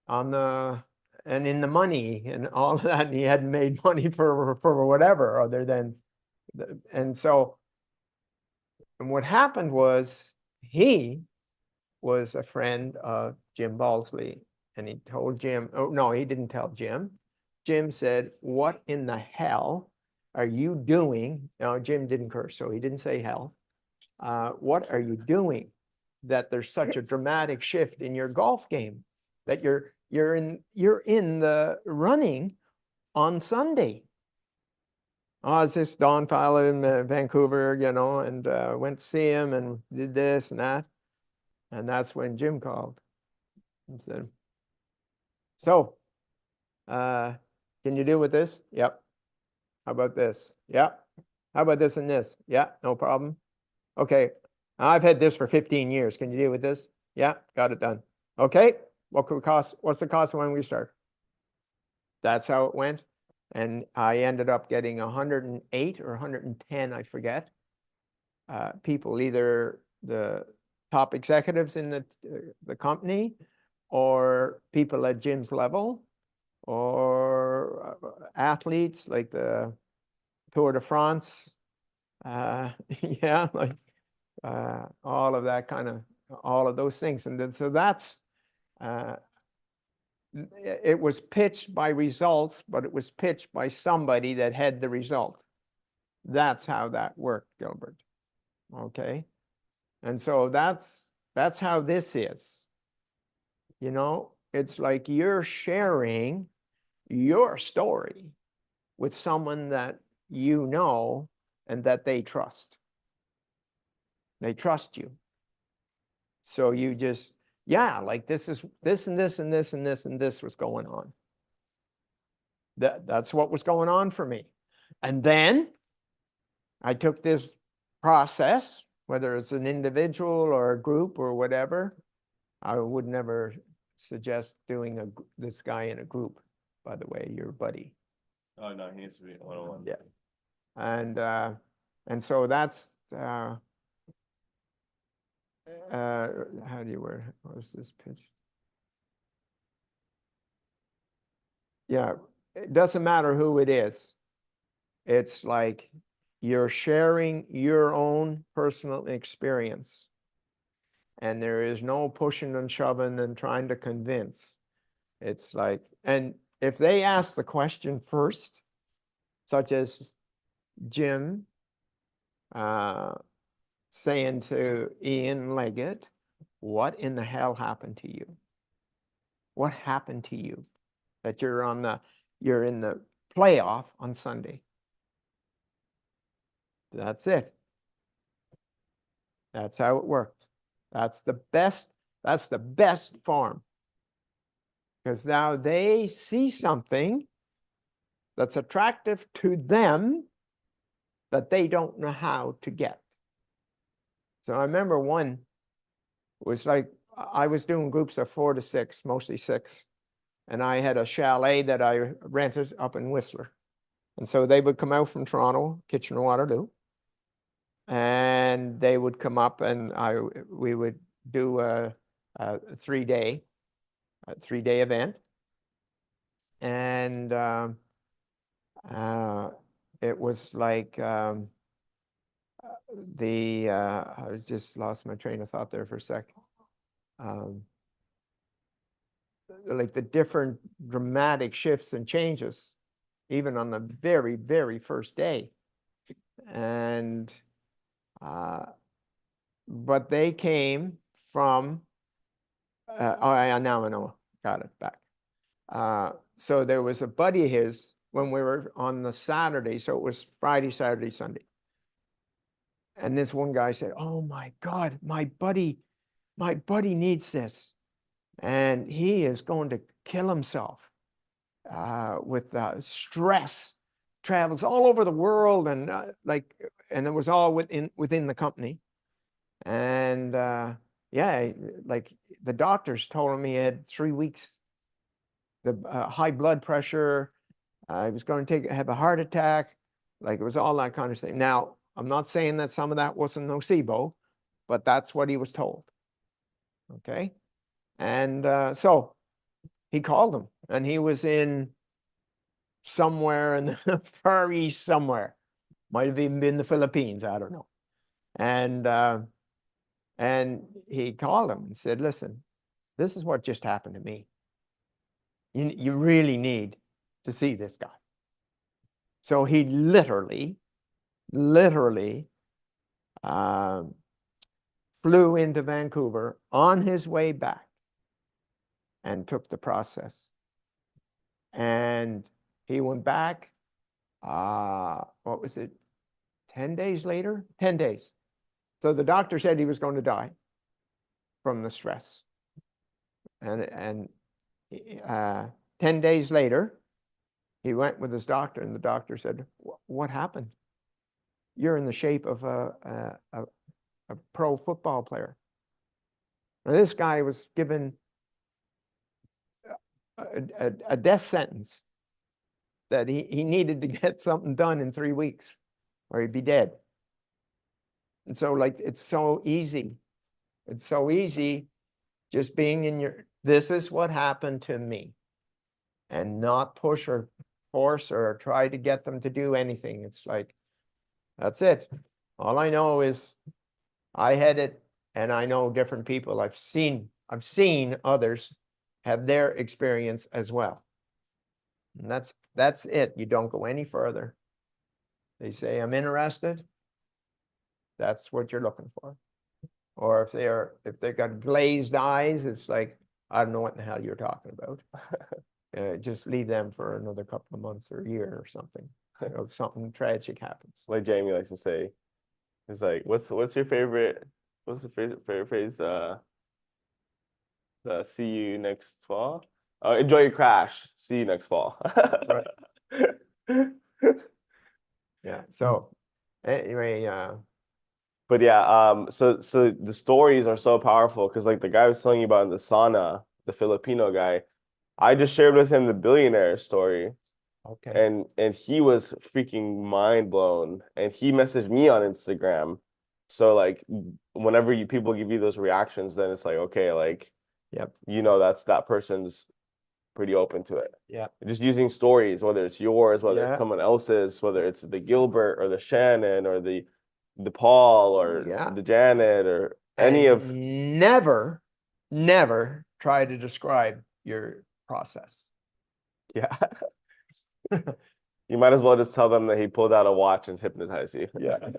and in the money and all of that. And he hadn't made money for whatever other than, and what happened was he was a friend of Jim Balsley, and he told Jim, oh no, he didn't tell Jim. Jim said, "What in the hell are you doing?" Now, Jim didn't curse, so he didn't say hell. What are you doing that there's such a dramatic shift in your golf game, that you're in the running on Sunday? Oh, it's this Don fellow in Vancouver, and went to see him and did this and that. And that's when Jim called and said, "So, can you deal with this?" "Yep." "How about this?" "Yep." "How about this and this?" "Yeah, no problem." "Okay, I've had this for 15 years. Can you deal with this?" "Yeah, got it done." "Okay, what's the cost when we start?" That's how it went. And I ended up getting 108 or 110, I forget, people, either the top executives in the company, or people at Jim's level, or athletes like the Tour de France. Yeah, like all of that all of those things. And then, so that's, it was pitched by results, but it was pitched by somebody that had the result. That's how that worked, Gilbert. Okay. And so that's how this is. It's like you're sharing your story with someone that you know and that they trust. They trust you. So you just, yeah, like this and this and this and this and this was going on. That's what was going on for me. And then I took this process, whether it's an individual or a group or whatever. I would never suggest doing this guy in a group, by the way, your buddy. Oh no, he needs to be one-on-one. Yeah. And so that's how do you word? What was this pitch? Yeah, it doesn't matter who it is. It's like you're sharing your own personal experience, and there is no pushing and shoving and trying to convince. It's like, and if they ask the question first, such as Jim saying to Ian Leggett, "What in the hell happened to you? What happened to you that you're in the playoff on Sunday?" That's it. That's how it worked. That's the best form. Because now they see something that's attractive to them that they don't know how to get. So I remember one was like, I was doing groups of 4 to 6, mostly 6. And I had a chalet that I rented up in Whistler. And so they would come out from Toronto, Kitchener-Waterloo, and they would come up, and we would do a 3-day event. And it was like I just lost my train of thought there for a sec. Like the different dramatic shifts and changes, even on the very, very first day. And, but they came from, now I know, got it back. So there was a buddy of his when we were on the Saturday, so it was Friday, Saturday, Sunday. And this one guy said, "Oh my God, my buddy needs this. And he is going to kill himself with stress, travels all over the world, and and it was all within the company. And yeah, like the doctors told him he had 3 weeks, the high blood pressure, he was going to have a heart attack, like it was all that kind of thing. Now, I'm not saying that some of that wasn't nocebo, but that's what he was told. Okay. And so he called him, and he was in somewhere in the Far East somewhere. Might have even been the Philippines, I don't know. And he called him and said, "Listen, this is what just happened to me. You really need to see this guy." So he literally flew into Vancouver on his way back and took the process. And he went back, what was it, 10 days later? 10 days. So the doctor said he was going to die from the stress. And 10 days later, he went with his doctor, and the doctor said, "What happened? You're in the shape of a pro football player." Now, this guy was given a death sentence that he needed to get something done in 3 weeks or he'd be dead. And so, like, it's so easy. It's so easy just being in your, this is what happened to me, and not push or force or try to get them to do anything. It's like, that's it. All I know is I had it, and I know different people. I've seen others have their experience as well. And that's it. You don't go any further. They say, "I'm interested." That's what you're looking for. Or if they got glazed eyes, it's like, I don't know what in the hell you're talking about. Just leave them for another couple of months or a year or something. You know, something tragic happens. Like Jamie likes to say, it's like, what's your favorite? What's the favorite phrase? See you next fall. Enjoy your crash. See you next fall. Right. Yeah. So anyway, but yeah, so the stories are so powerful because like the guy I was telling you about in the sauna, the Filipino guy, I just shared with him the billionaire story, okay. and he was freaking mind blown, and he messaged me on Instagram. So like whenever people give you those reactions, then it's like, okay, like, Yep. you know, that person's pretty open to it. Yeah. Just using stories, whether it's yours, whether it's Yeah. someone else's, whether it's the Gilbert or the Shannon or the Paul or Yeah. the Janet or any And of never try to describe your process. yeah. You might as well just tell them that he pulled out a watch and hypnotized you. Yeah.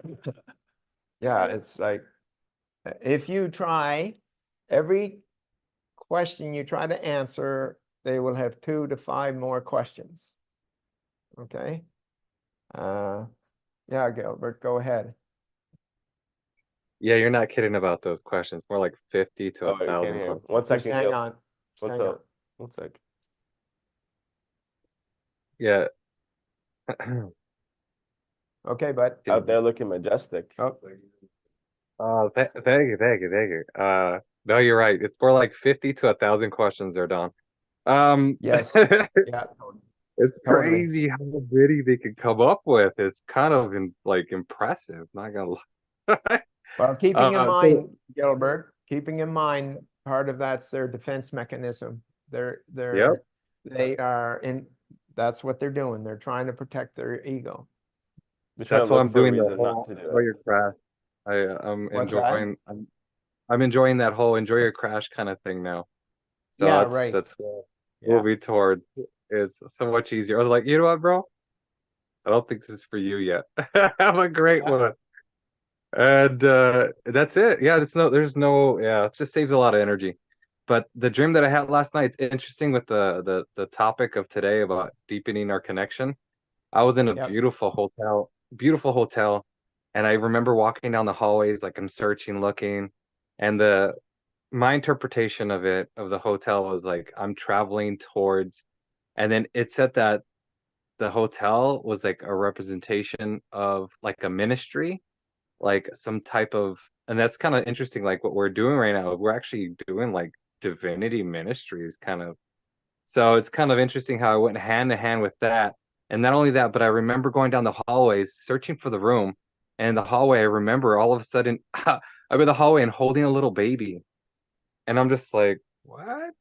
Yeah, it's like, if you try, every question you try to answer, they will have 2 to 5 more questions. Okay. Yeah, Gilbert, go ahead. Yeah, you're not kidding about those questions. More like 50 to Oh, you can't 1,000 hear him. questions. One Just second, hang Gil. on. Just What's hang on. up? 1 sec. Yeah. Okay, bud. Out there looking majestic. Oh, Thank you, thank you, thank you. No, you're right. It's more like 50 to 1,000 questions are done. yes. Yeah, It's totally. crazy how many they can come up with. It's kind of impressive. Not gonna lie. Well, keeping in So mind, Gilbert, keeping in mind, part of that's their defense mechanism. yep, They are in, that's what they're doing. They're trying to protect their ego. They're trying that's to why look I'm for a doing the reason not whole to do know it. your craft. I'm What's that? enjoying I'm enjoying that whole enjoy your crash kind of thing now. So Yeah, right. that's what Yeah. moving toward. It's so much easier. I was like, you know what, bro? I don't think this is for you yet. Have a great Yeah. one. And that's it. Yeah, there's no, yeah, it just saves a lot of energy. But the dream that I had last night, it's interesting with the topic of today about deepening our connection. I was in a Yep. beautiful hotel, and I remember walking down the hallways, like I'm searching, looking, and the my interpretation of it, of the hotel, was like I'm traveling towards, and then it said that the hotel was like a representation of like a ministry, like some type of, and that's kind of interesting, like what we're doing right now. We're actually doing like divinity ministries kind of. So it's kind of interesting how I went hand to hand with that. And not only that, but I remember going down the hallways searching for the room. And in the hallway, I remember all of a sudden I'm in the hallway and holding a little baby. And I'm just like, what?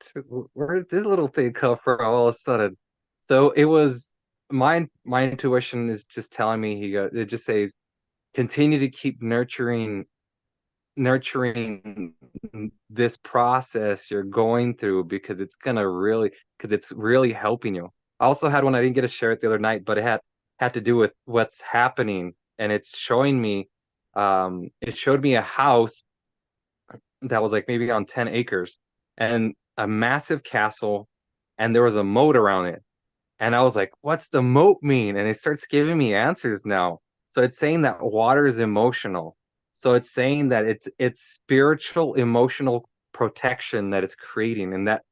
Where did this little thing come from all of a sudden? So it was my intuition is just telling me it just says continue to keep nurturing this process you're going through because it's really helping you. I also had one, I didn't get to share it the other night, but it had to do with what's happening, and it's showing me it showed me a house that was like maybe on 10 acres and a massive castle, and there was a moat around it. And I was like, what's the moat mean? And it starts giving me answers now. So it's saying that water is emotional. So it's saying that it's spiritual emotional protection that it's creating, and that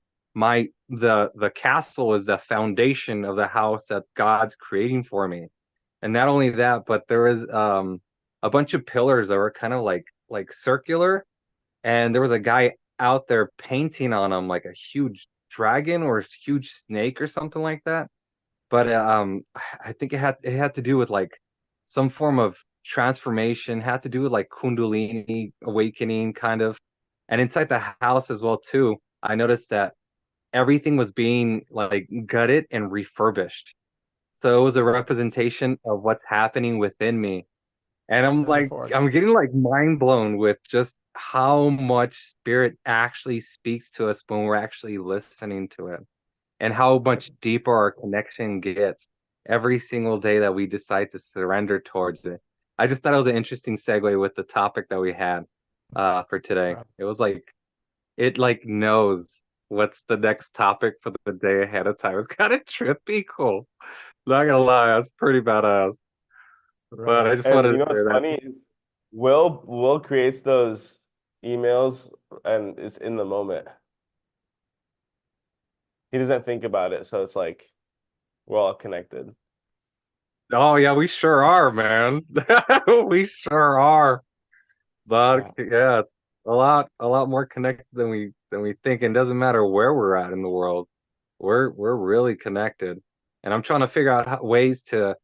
the castle is the foundation of the house that God's creating for me. And not only that, but there was a bunch of pillars that were kind of like circular, and there was a guy out there painting on them like a huge dragon or a huge snake or something like that. But I think it had to do with like some form of transformation, had to do with like Kundalini awakening kind of. And inside the house as well too, I noticed that everything was being like gutted and refurbished. So it was a representation of what's happening within me. And Wonderful. I'm getting like mind blown with just how much spirit actually speaks to us when we're actually listening to it, and how much deeper our connection gets every single day that we decide to surrender towards it. I just thought it was an interesting segue with the topic that we had for today. Wow. It was like it like knows what's the next topic for the day ahead of time. It's kind of trippy cool. Not gonna lie, that's pretty badass. But Right. I just And wanted you to know what's share that. funny is Will creates those emails and is in the moment. He doesn't think about it, so it's like we're all connected. Oh yeah, we sure are, man. We sure are. But Yeah. yeah, a lot more connected than we think, and doesn't matter where we're at in the world. We're really connected, and I'm trying to figure out ways to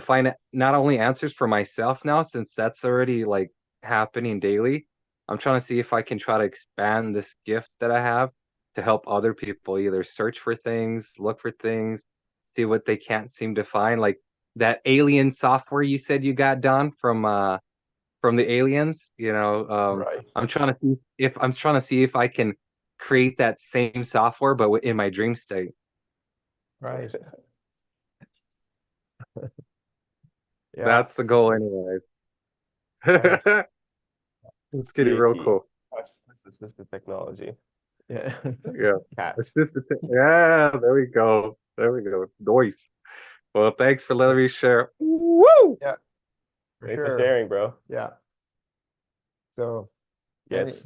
find not only answers for myself now, since that's already like happening daily. I'm trying to see if I can try to expand this gift that I have to help other people either search for things, look for things, see what they can't seem to find, like that alien software you said you got done from the aliens. Right. I'm trying to see if I can create that same software, but in my dream state. Right. Yeah. That's the goal, anyway. Right. It's getting real CAT. cool. Assistive technology. Yeah. Yeah. CAT. Yeah, there we go. There we go. Nice. Well, thanks for letting me share. Woo! Yeah. For Thanks sure. for sharing, bro. Yeah. So,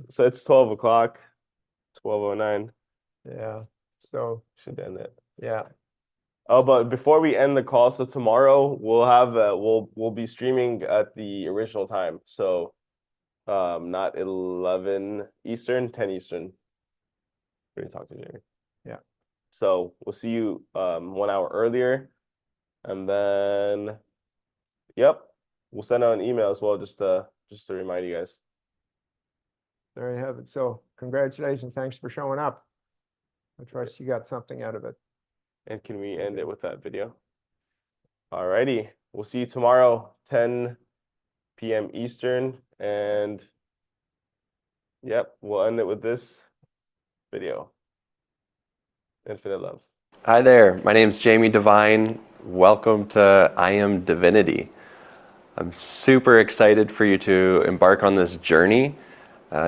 So it's 12 o'clock, 12:09. yeah. So, Should end it. yeah. Oh, but before we end the call, so tomorrow we'll have we'll be streaming at the original time. So not 11 Eastern, 10 Eastern. We're gonna talk to Jerry. Yeah. So we'll see you 1 hour earlier. And then yep, we'll send out an email as well just to remind you guys. There you have it. So, congratulations. Thanks for showing up. I trust you got something out of it. And can we end it with that video? Alrighty. We'll see you tomorrow, 10 PM Eastern. And yep, we'll end it with this video. Infinite love. Hi there, my name's Jamie Devine. Welcome to I Am Divinity. I'm super excited for you to embark on this journey.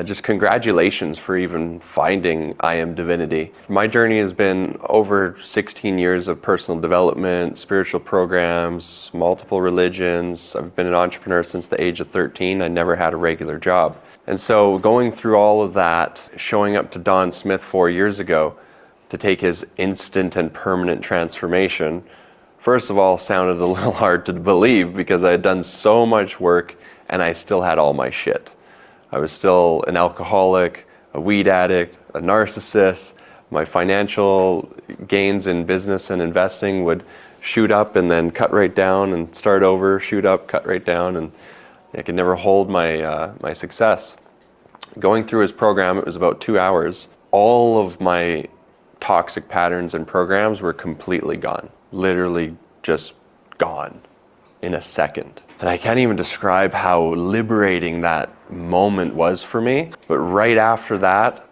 Just congratulations for even finding I Am Divinity. My journey has been over 16 years of personal development, spiritual programs, multiple religions. I've been an entrepreneur since the age of 13. I never had a regular job. And so going through all of that, showing up to Don Smith 4 years ago to take his instant and permanent transformation, first of all, sounded a little hard to believe because I had done so much work and I still had all my shit. I was still an alcoholic, a weed addict, a narcissist. My financial gains in business and investing would shoot up and then cut right down and start over, shoot up, cut right down, and I could never hold my success. Going through his program, it was about 2 hours. All of my toxic patterns and programs were completely gone. Literally just gone in a second. And I can't even describe how liberating that moment was for me. But right after that,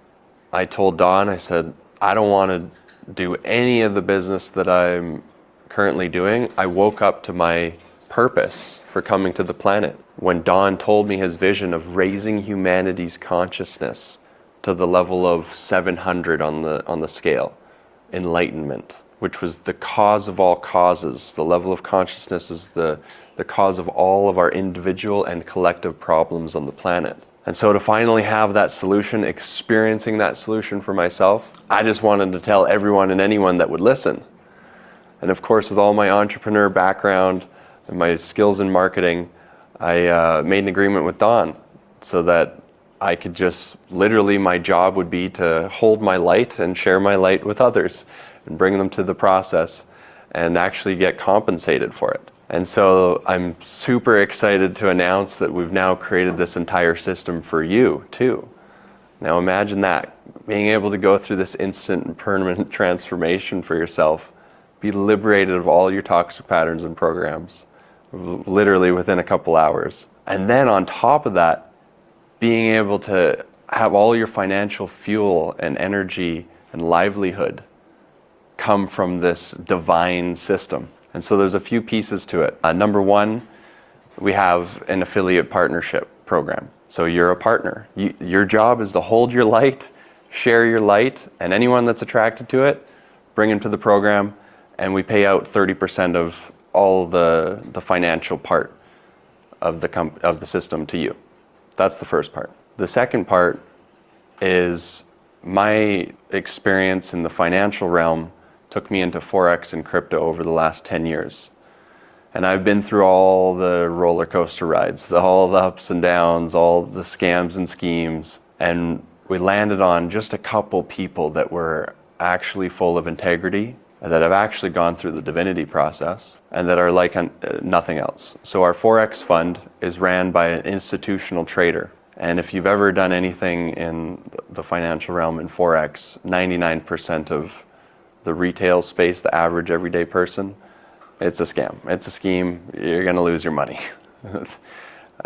I told Don, I said, I don't want to do any of the business that I'm currently doing. I woke up to my purpose for coming to the planet when Don told me his vision of raising humanity's consciousness to the level of 700 on the scale, enlightenment, which was the cause of all causes. The level of consciousness is the cause of all of our individual and collective problems on the planet. And so to finally have that solution, experiencing that solution for myself, I just wanted to tell everyone and anyone that would listen. And of course, with all my entrepreneur background and my skills in marketing, I made an agreement with Don so that I could just, literally my job would be to hold my light and share my light with others and bring them to the process and actually get compensated for it. And so I'm super excited to announce that we've now created this entire system for you too. Now imagine that, being able to go through this instant and permanent transformation for yourself, be liberated of all your toxic patterns and programs, literally within a couple hours. And then on top of that, being able to have all your financial fuel and energy and livelihood come from this divine system. And so there's a few pieces to it. Number one, we have an affiliate partnership program. So you're a partner. Your job is to hold your light, share your light, and anyone that's attracted to it, bring them to the program, and we pay out 30% of all the financial part of the system to you. That's the first part. The second part is my experience in the financial realm took me into Forex and crypto over the last 10 years. And I've been through all the roller coaster rides, all the ups and downs, all the scams and schemes. And we landed on just a couple people that were actually full of integrity, that have actually gone through the divinity process, and that are like nothing else. So our Forex fund is ran by an institutional trader. And if you've ever done anything in the financial realm in Forex, 99% of the retail space, the average everyday person, it's a scam. It's a scheme. You're going to lose your money.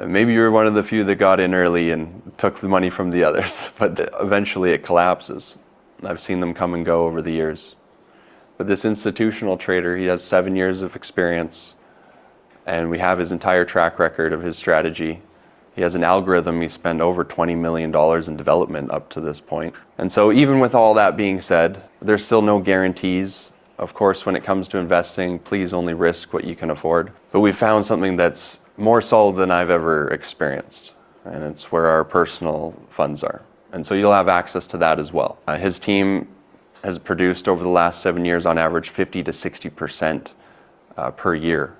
Maybe you're one of the few that got in early and took the money from the others, but eventually it collapses. I've seen them come and go over the years. But this institutional trader, he has 7 years of experience, and we have his entire track record of his strategy. He has an algorithm. He spent over $20 million in development up to this point. And so even with all that being said, there's still no guarantees. Of course, when it comes to investing, please only risk what you can afford. But we found something that's more solid than I've ever experienced, and it's where our personal funds are. And so you'll have access to that as well. His team has produced over the last 7 years on average 50 to 60% per year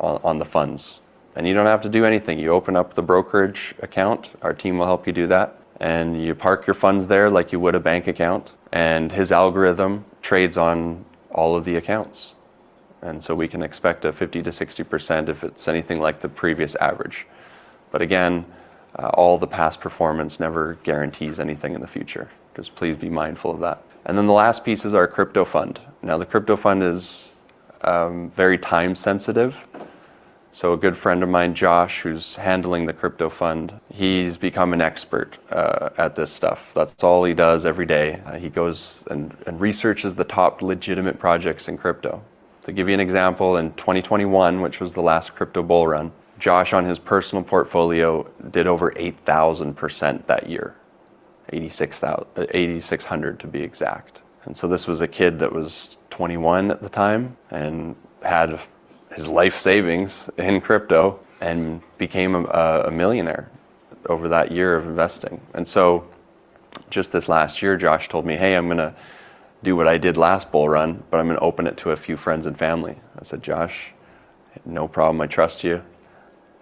on the funds. And you don't have to do anything. You open up the brokerage account, our team will help you do that, and you park your funds there like you would a bank account, and his algorithm trades on all of the accounts. And so we can expect a 50 to 60% if it's anything like the previous average. But again, all the past performance never guarantees anything in the future. Just please be mindful of that. And then the last piece is our crypto fund. Now the crypto fund is very time sensitive. So a good friend of mine, Josh, who's handling the crypto fund, he's become an expert at this stuff. That's all he does every day. He goes and researches the top legitimate projects in crypto. To give you an example, in 2021, which was the last crypto bull run, Josh on his personal portfolio did over 8,000% that year. 8,600 to be exact. And so this was a kid that was 21 at the time and had his life savings in crypto and became a millionaire over that year of investing. And so just this last year, Josh told me, hey, I'm gonna do what I did last bull run, but I'm gonna open it to a few friends and family. I said, Josh, no problem, I trust you.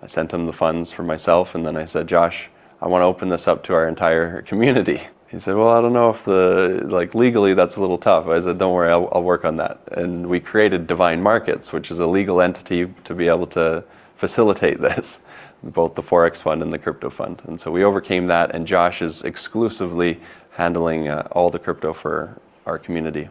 I sent him the funds for myself, and then I said, Josh, I want to open this up to our entire community. He said, well, I don't know if legally that's a little tough. I said, don't worry, I'll work on that. And we created Divine Markets, which is a legal entity to be able to facilitate this, both the Forex fund and the crypto fund. And so we overcame that, and Josh is exclusively handling all the crypto for our community.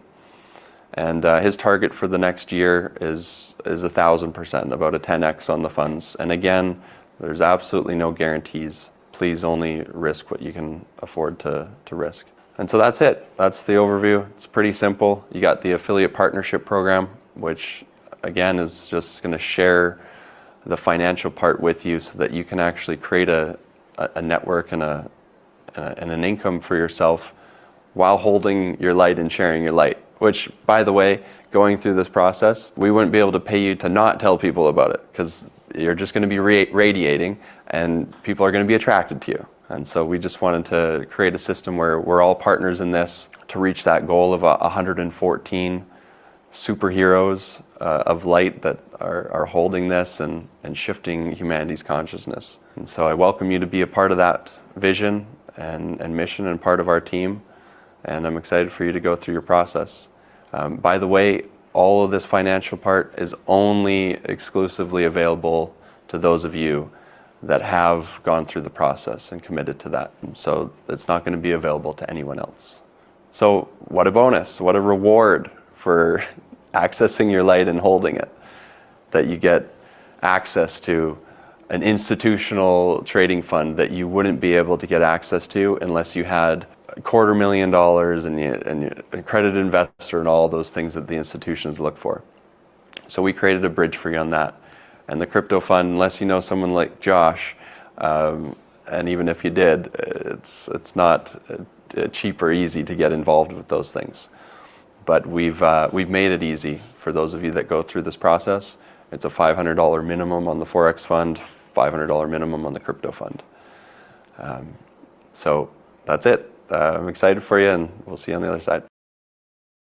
And his target for the next year is 1,000%, about a 10x on the funds. And again, there's absolutely no guarantees. Please only risk what you can afford to risk. And so that's it. That's the overview. It's pretty simple. You got the affiliate partnership program, which again is just going to share the financial part with you so that you can actually create a network and an income for yourself while holding your light and sharing your light. Which, by the way, going through this process, we wouldn't be able to pay you to not tell people about it, because you're just going to be radiating and people are going to be attracted to you. And so we just wanted to create a system where we're all partners in this to reach that goal of 114 superheroes of light that are holding this and shifting humanity's consciousness. And so I welcome you to be a part of that vision and mission and part of our team. And I'm excited for you to go through your process. By the way, all of this financial part is only exclusively available to those of you that have gone through the process and committed to that. And so it's not going to be available to anyone else. So what a bonus, what a reward for accessing your light and holding it, that you get access to an institutional trading fund that you wouldn't be able to get access to unless you had $250,000 and you're an accredited investor and all those things that the institutions look for. So we created a bridge for you on that. And the crypto fund, unless you know someone like Josh, and even if you did, it's not cheap or easy to get involved with those things. But we've made it easy for those of you that go through this process. It's a $500 minimum on the Forex fund, $500 minimum on the crypto fund. So that's it. I'm excited for you, and we'll see you on the other side.